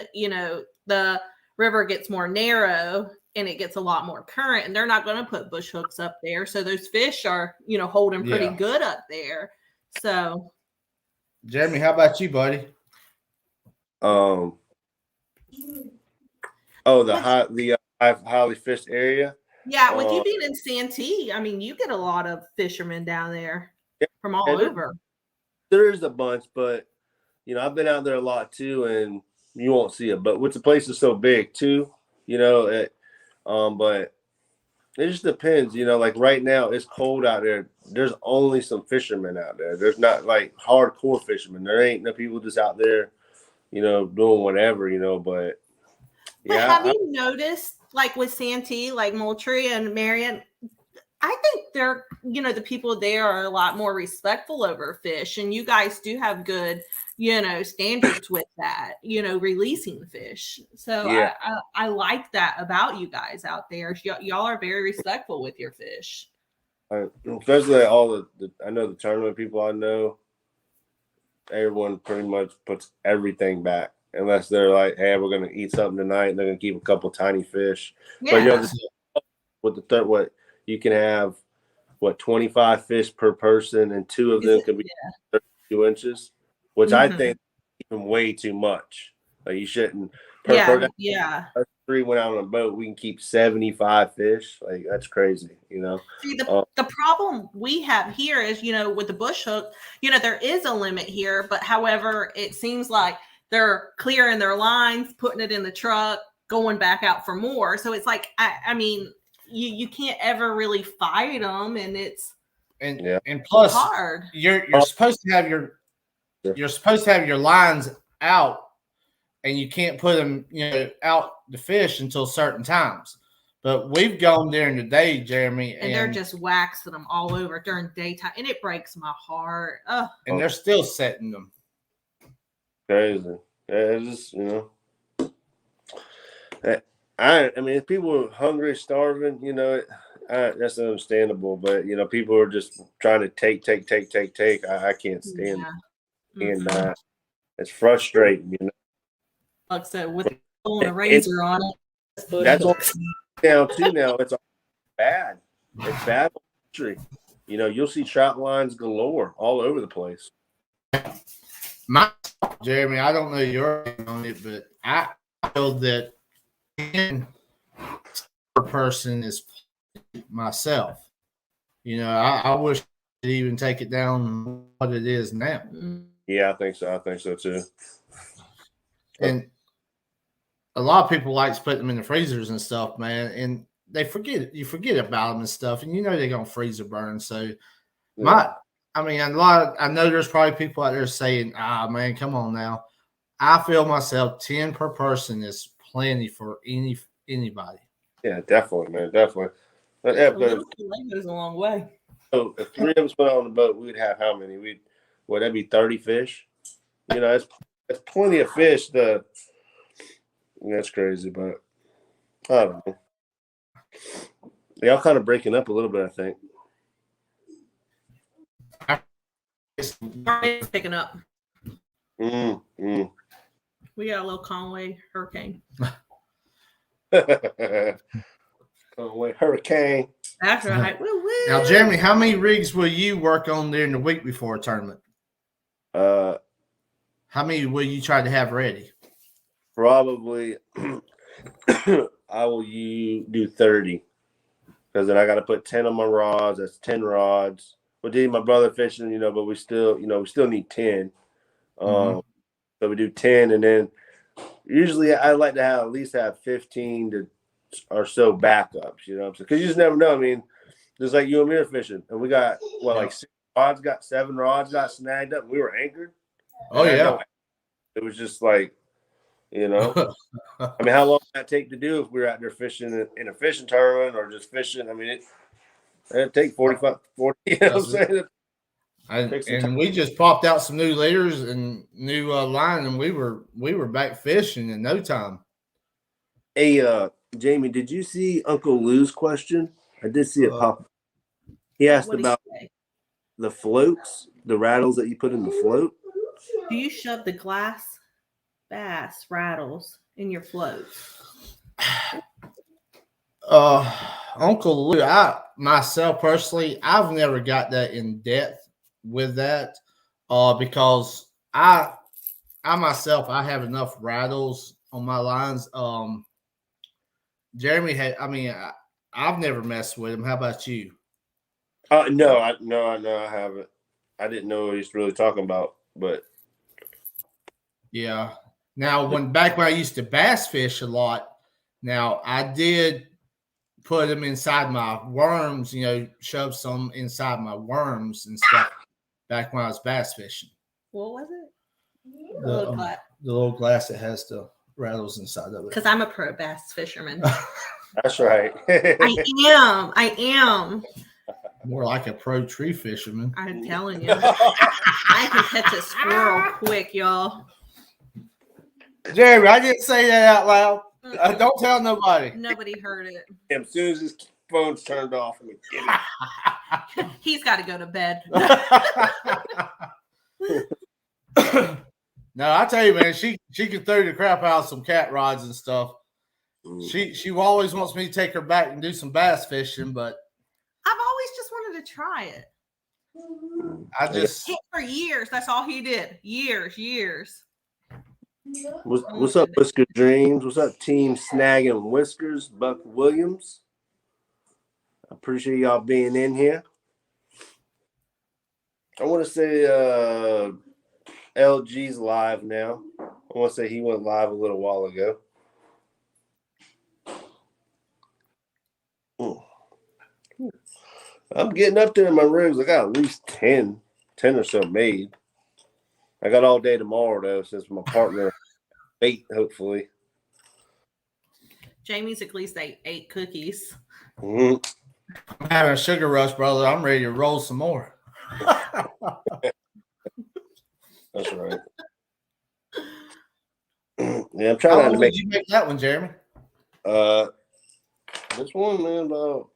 C: the river gets more narrow and it gets a lot more current, and they're not going to put bush hooks up there. So those fish are, holding pretty good up there. So,
B: Jeremy, how about you, buddy?
A: The highly fished area.
C: Yeah, with you being in Santee, I mean, you get a lot of fishermen down there from all over.
A: There's a bunch, but I've been out there a lot too, and you won't see it. But with the place is so big too, but it just depends. Like right now it's cold out there. There's only some fishermen out there. There's not like hardcore fishermen. There ain't no people just out there, doing whatever, but
C: have you noticed, like with Santee, like Moultrie and Marion, I think they're, the people there are a lot more respectful over fish, and you guys do have good, standards with that, releasing the fish. So I like that about you guys out there. Y'all are very respectful with your fish.
A: Especially all I know the tournament people I know, everyone pretty much puts everything back. Unless they're like, hey, we're going to eat something tonight, and they're going to keep a couple tiny fish.
C: Yeah.
A: But with the third, what you can have, 25 fish per person, and 2 of them can be 32 inches, which I think is even way too much. Like you shouldn't. Per 3 went out on a boat, we can keep 75 fish. Like that's crazy,
C: See, the problem we have here is, with the bush hook, there is a limit here, but however, it seems like they're clearing their lines, putting it in the truck, going back out for more. So it's like, I mean, you can't ever really fight them, and it's
B: and plus
C: hard.
B: You're supposed to have your lines out, and you can't put them out to fish until certain times. But we've gone during the day, Jeremy,
C: and they're just waxing them all over during daytime, and it breaks my heart. Ugh.
B: And they're still setting them.
A: Crazy. Yeah, it's just, I mean, if people are hungry, starving, that's understandable. But people are just trying to take. I can't stand that. It's frustrating.
C: Like I said, with a razor on it.
A: That's all now too. Now it's bad. It's bad country. You'll see trout lines galore all over the place.
B: Jeremy, I don't know your opinion on it, but I feel that per person is myself. I wish I could even take it down what it is now.
A: Yeah, I think so. I think so too.
B: And a lot of people like to put them in the freezers and stuff, man, and you forget about them and stuff, and they're gonna freeze or burn. So I know there's probably people out there saying, man, come on now. I feel myself 10 per person is plenty for anybody.
A: Yeah, definitely, man, definitely. But
C: goes a long way.
A: So if 3 of us went on the boat, we'd have how many? That'd be 30 fish. It's plenty of fish. That's crazy, but I don't know. Y'all kind of breaking up a little bit, I think.
C: It's picking up.
A: We
C: got a little Conway hurricane.
A: Conway hurricane.
C: That's right. Woo-woo.
B: Now, Jeremy, how many rigs will you work on during the week before a tournament? How many will you try to have ready?
A: Probably I will do 30 because then I got to put 10 on my rods. That's 10 rods. We did my brother fishing, but we still need 10. So we do 10, and then usually I like to at least have 15 or so backups. You know what I'm saying? Because you just never know. I mean, just like you and me are fishing, and we got 7 rods got snagged up. And we were anchored.
B: Oh yeah.
A: It was just like, I mean, how long did that take to do if we were out there fishing in a fishing tournament or just fishing? I mean, it'd take 40. You know what I'm saying?
B: And we just popped out some new leaders and new line, and we were back fishing in no time.
A: Hey, Jamie, did you see Uncle Lou's question? I did see it pop. He asked about the floats, the rattles that you put in the float.
C: Do you shove the glass bass rattles in your floats?
B: Uncle Lou, myself personally, I've never got that in depth with that, because I myself, I have enough rattles on my lines. Jeremy I've never messed with him. How about you?
A: No, I haven't. I didn't know what he's really talking about, but
B: yeah. Now, back when I used to bass fish a lot, now I did put them inside my worms, shove some inside my worms and stuff back when I was bass fishing.
C: What was it?
B: The little glass that has the rattles inside of it.
C: Because I'm a pro bass fisherman.
A: That's right.
C: I am.
B: More like a pro tree fisherman.
C: I'm telling you. I can catch a squirrel quick, y'all.
B: Jeremy, I didn't say that out loud. Don't tell nobody.
C: Nobody heard it.
A: As soon as his phone's turned off,
C: he's got to go to bed.
B: No, I tell you, man, she can throw the crap out some cat rods and stuff. She always wants me to take her back and do some bass fishing, but
C: I've always just wanted to try it.
B: I just
C: for years. That's all he did. Years.
A: What's up, Whisker Dreams? What's up, Team Snagging Whiskers? Buck Williams. I appreciate y'all being in here. I want to say LG's live now. I want to say he went live a little while ago. I'm getting up there in my rigs. I got at least 10 or so made. I got all day tomorrow, though, since my partner bait, hopefully.
C: Jamie's at least ate 8 cookies.
A: Mm-hmm.
B: I'm having a sugar rush, brother. I'm ready to roll some more.
A: That's right. Yeah, I'm trying
B: How
A: not to
B: long
A: make.
B: did you make that one, Jeremy?
A: This one, man, about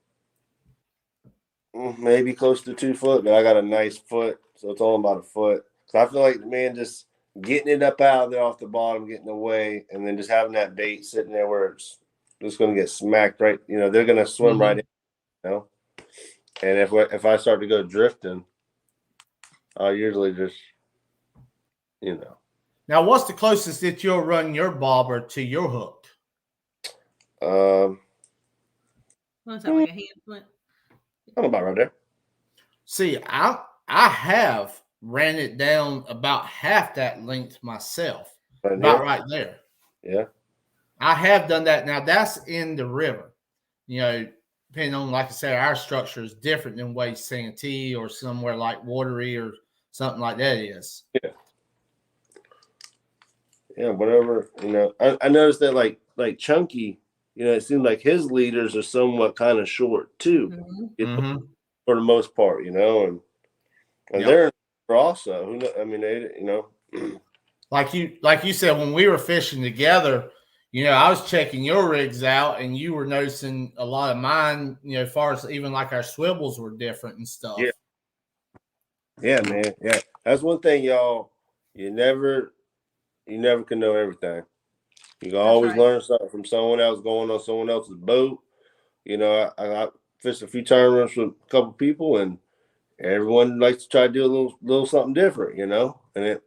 A: maybe close to 2 foot, but I got a nice foot, so it's only about a foot. So I feel like, man, just getting it up out of there off the bottom, getting away, and then just having that bait sitting there where it's just going to get smacked right. You know, they're going to swim right in. You know, and if I start to go drifting, I'll usually just, you know.
B: Now, what's the closest that you'll run your bobber to your hook?
C: What's that, like a hand flint?
A: I'm about right there.
B: See, I have ran it down about half that length myself, about right there.
A: Yeah.
B: I have done that. Now, that's in the river. You know, depending on, like I said, our structure is different than way Santee or somewhere like Watery or something like that is.
A: Yeah. Yeah, whatever. You know, I noticed that like Chunky, you know, it seems like his leaders are somewhat kind of short too, you know, for the most part, you know, and they're also, who know, I mean, they, you know,
B: like you said, when we were fishing together, you know, I was checking your rigs out, and you were noticing a lot of mine. You know, as far as even like our swivels were different and stuff.
A: Yeah, man, yeah. That's one thing, y'all. You never can know everything. You can always learn something from someone else going on someone else's boat. You know, I fished a few tournaments with a couple people, and everyone likes to try to do a little something different, you know, and it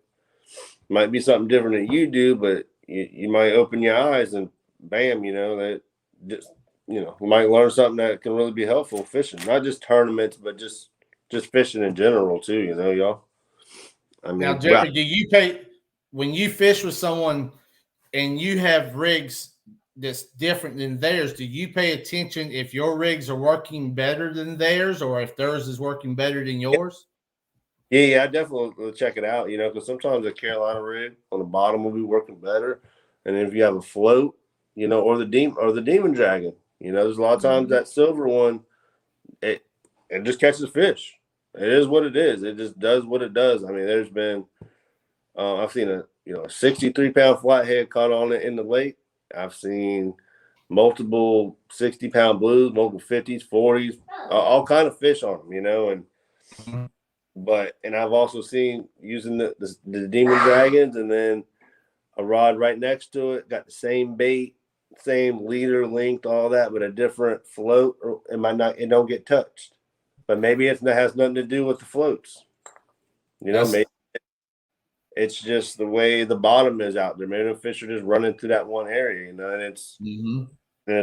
A: might be something different than you do, but you might open your eyes and bam, you know, that just, you know, you might learn something that can really be helpful fishing, not just tournaments, but just fishing in general too, you know, y'all. I mean,
B: now, Jerry, do you pay when you fish with someone and you have rigs that's different than theirs? Do you pay attention if your rigs are working better than theirs, or if theirs is working better than yours?
A: Yeah, I definitely will check it out, you know, because sometimes a Carolina rig on the bottom will be working better, and if you have a float, you know, or the demon dragon, you know, there's a lot of times that silver one, it just catches fish. It is what it is. It just does what it does. I mean, there's been I've seen a 63-pound flathead caught on it in the lake. I've seen multiple 60-pound blues, multiple 50s, 40s, all kind of fish on them, you know, and I've also seen using the demon dragons, and then a rod right next to it got the same bait, same leader length, all that, but a different float. Or it don't get touched, but maybe it has nothing to do with the floats. You know, maybe it's just the way the bottom is out there. Maybe the fish are just running through that one area, you know, and it's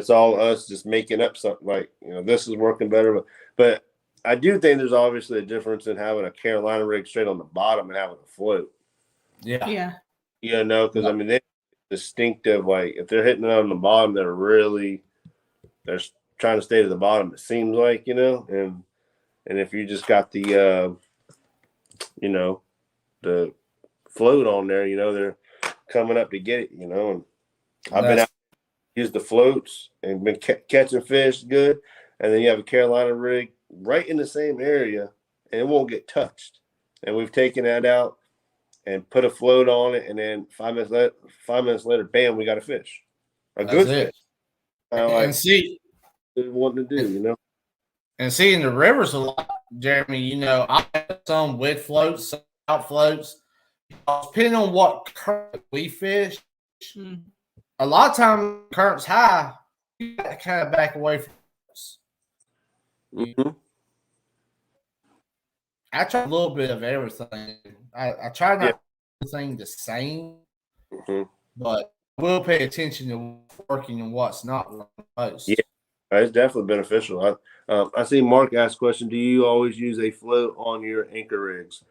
A: all us just making up something like, you know, this is working better, but I do think there's obviously a difference in having a Carolina rig straight on the bottom and having a float.
C: Yeah.
A: You know, because I mean, they're distinctive. Like if they're hitting it on the bottom, they're trying to stay to the bottom. It seems like, you know, and if you just got the, you know, the float on there, you know, they're coming up to get it. You know, and I've been out use the floats and been catching fish good, and then you have a Carolina rig right in the same area, and it won't get touched. And we've taken that out and put a float on it, and then 5 minutes later, bam, we got a fish, a good fish.
B: And see,
A: wanting to do, you know.
B: And see, in the rivers a lot, Jeremy. You know, I have some with floats, some without floats. Depending on what current we fish, a lot of times current's high, you got to kind of back away from us. I try a little bit of everything. I try not everything the same, but I will pay attention to what's working and what's not working most.
A: Yeah, it's definitely beneficial. I see Mark ask a question: do you always use a float on your anchor rigs?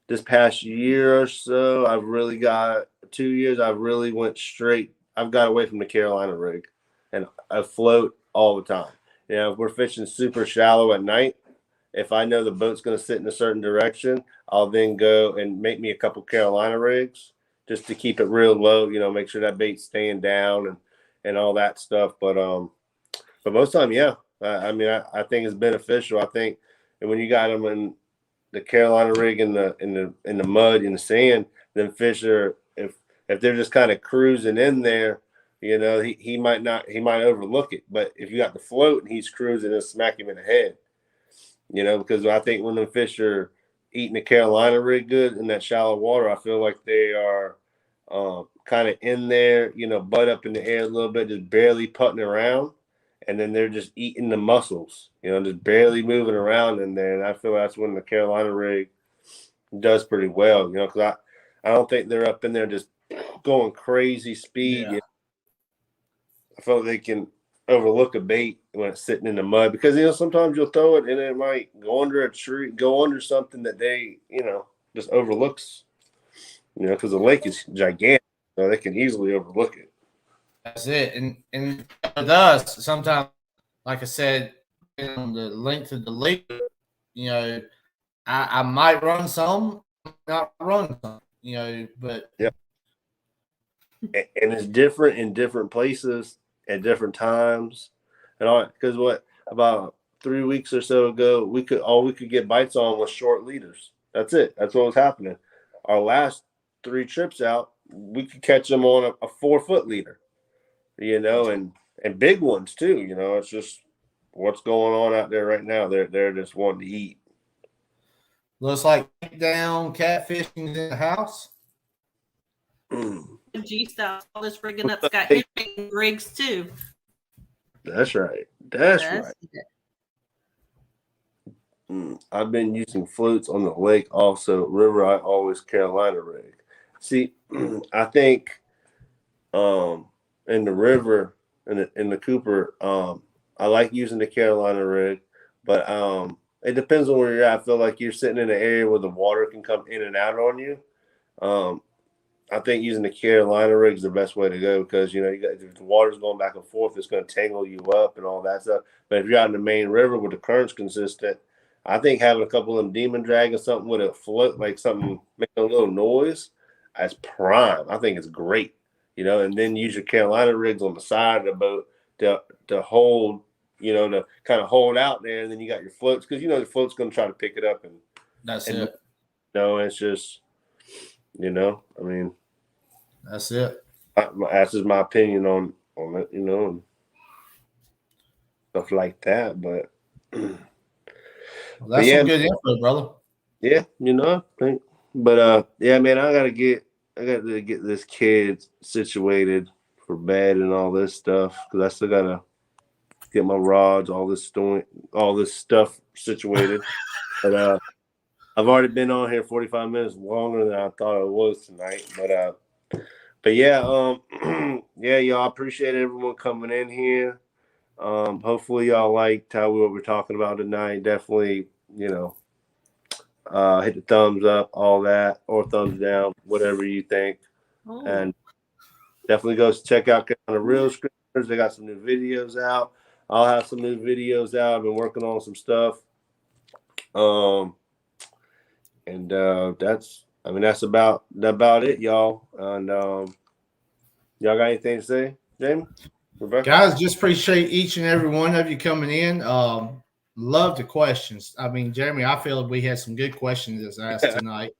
A: This past year or so, I've really got 2 years. I've really went straight. I've got away from the Carolina rig, and I float all the time. You know, if we're fishing super shallow at night, if I know the boat's going to sit in a certain direction, I'll then go and make me a couple Carolina rigs just to keep it real low, you know, make sure that bait's staying down and all that stuff. But most of the time, yeah. I mean, I think it's beneficial. I think, and when you got them in the Carolina rig in the mud in the sand, then fish are if they're just kind of cruising in there, you know, he might overlook it. But if you got the float and he's cruising, and smack him in the head, you know, because I think when the fish are eating the Carolina rig good in that shallow water, I feel like they are kind of in there, you know, butt up in the air a little bit, just barely putting around. And then they're just eating the mussels, you know, just barely moving around in there. And I feel that's when the Carolina rig does pretty well, you know, because I don't think they're up in there just going crazy speed.
B: Yeah.
A: You know? I feel like they can overlook a bait when it's sitting in the mud because, you know, sometimes you'll throw it and it might go under a tree, go under something that they, you know, just overlooks, you know, because the lake is gigantic. So they can easily overlook it.
B: That's it. And with us, sometimes, like I said, on the length of the lake, you know, I might run some, not run some, you know, but
A: yeah. And it's different in different places at different times, and all because what about 3 weeks or so ago, we could get bites on was short leaders. That's it. That's what was happening. Our last 3 trips out, we could catch them on a 4-foot leader, you know, and big ones too. You know, it's just what's going on out there right now. They're just wanting to eat.
B: Looks like down catfishing in the house.
C: G style, all this rigging up's got hitting rigs too.
A: That's right. That's right. I've been using floats on the lake also. River, I always Carolina rig. See, I think in the river, in the Cooper, I like using the Carolina rig, but it depends on where you're at. I feel like you're sitting in an area where the water can come in and out on you. I think using the Carolina rig is the best way to go because, you know, if the water's going back and forth, it's going to tangle you up and all that stuff. But if you're out in the main river where the current's consistent, I think having a couple of them demon drag or something with a float, like something making a little noise, that's prime. I think it's great, you know, and then use your Carolina rigs on the side of the boat to hold, you know, to kind of hold out there. And then you got your floats because, you know, the float's going to try to pick it up. And
B: that's it.
A: No, it's just, you know, I mean,
B: that's it.
A: That's just my opinion on it, you know, and stuff like that. But
B: that's some good info, brother.
A: Yeah, you know, yeah, man, I got to get this kid situated for bed and all this stuff because I still gotta get my rods, all this stuff situated. But I've already been on here 45 minutes longer than I thought it was tonight. But yeah, yeah, y'all, appreciate everyone coming in here. Hopefully y'all liked what we're talking about tonight. Definitely, you know, hit the thumbs up, all that, or thumbs down, whatever you think. Oh. And definitely go check out Carolina Real Scripters. They got some new videos out. I'll have some new videos out. I've been working on some stuff. And that's about it, y'all. And y'all got anything to say, Jamie? Rebecca?
B: Guys, just appreciate each and every one of you coming in. Love the questions. I mean, Jeremy, I feel we had some good questions asked tonight.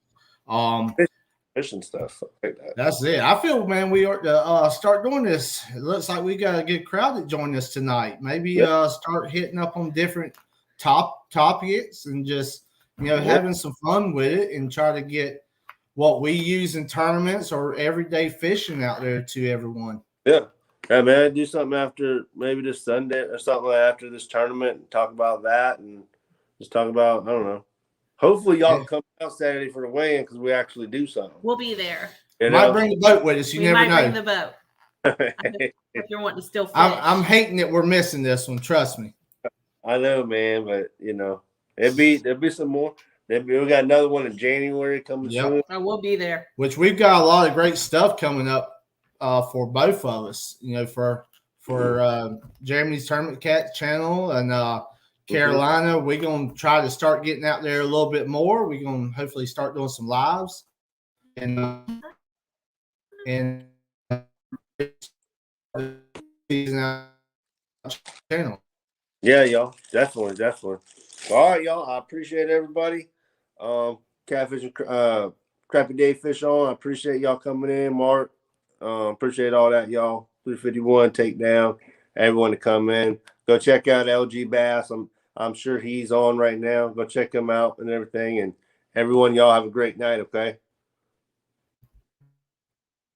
A: Fishing stuff like that.
B: That's it. I feel, man, we are to start doing this. It looks like we got a good crowd that joined us tonight. Maybe start hitting up on different topics and just, you know, having some fun with it and try to get what we use in tournaments or everyday fishing out there to everyone.
A: Yeah. Yeah, man, do something after maybe this Sunday or something after this tournament and talk about that and just talk about, I don't know. Hopefully y'all come out Saturday for the weigh-in because we actually do something.
C: We'll be there.
B: You might bring the boat with us. You never know. We might
C: bring the boat. If you're wanting to still fish.
B: I'm hating that we're missing this one. Trust me.
A: I know, man, but you know, there'll be some more. We got another one in January coming soon.
C: I will be there.
B: Which we've got a lot of great stuff coming up for both of us. You know, for Jeremy's Tournament Cat channel and Carolina, we're gonna try to start getting out there a little bit more. We're gonna hopefully start doing some lives and channel.
A: Yeah, y'all. Definitely. All right, y'all. I appreciate everybody. Catfish and Crappy Day Fish on. I appreciate y'all coming in, Mark. Appreciate all that, y'all. 351 takedown. Everyone to come in. Go check out LG Bass. I'm sure he's on right now. Go check him out and everything. And everyone, y'all have a great night, okay?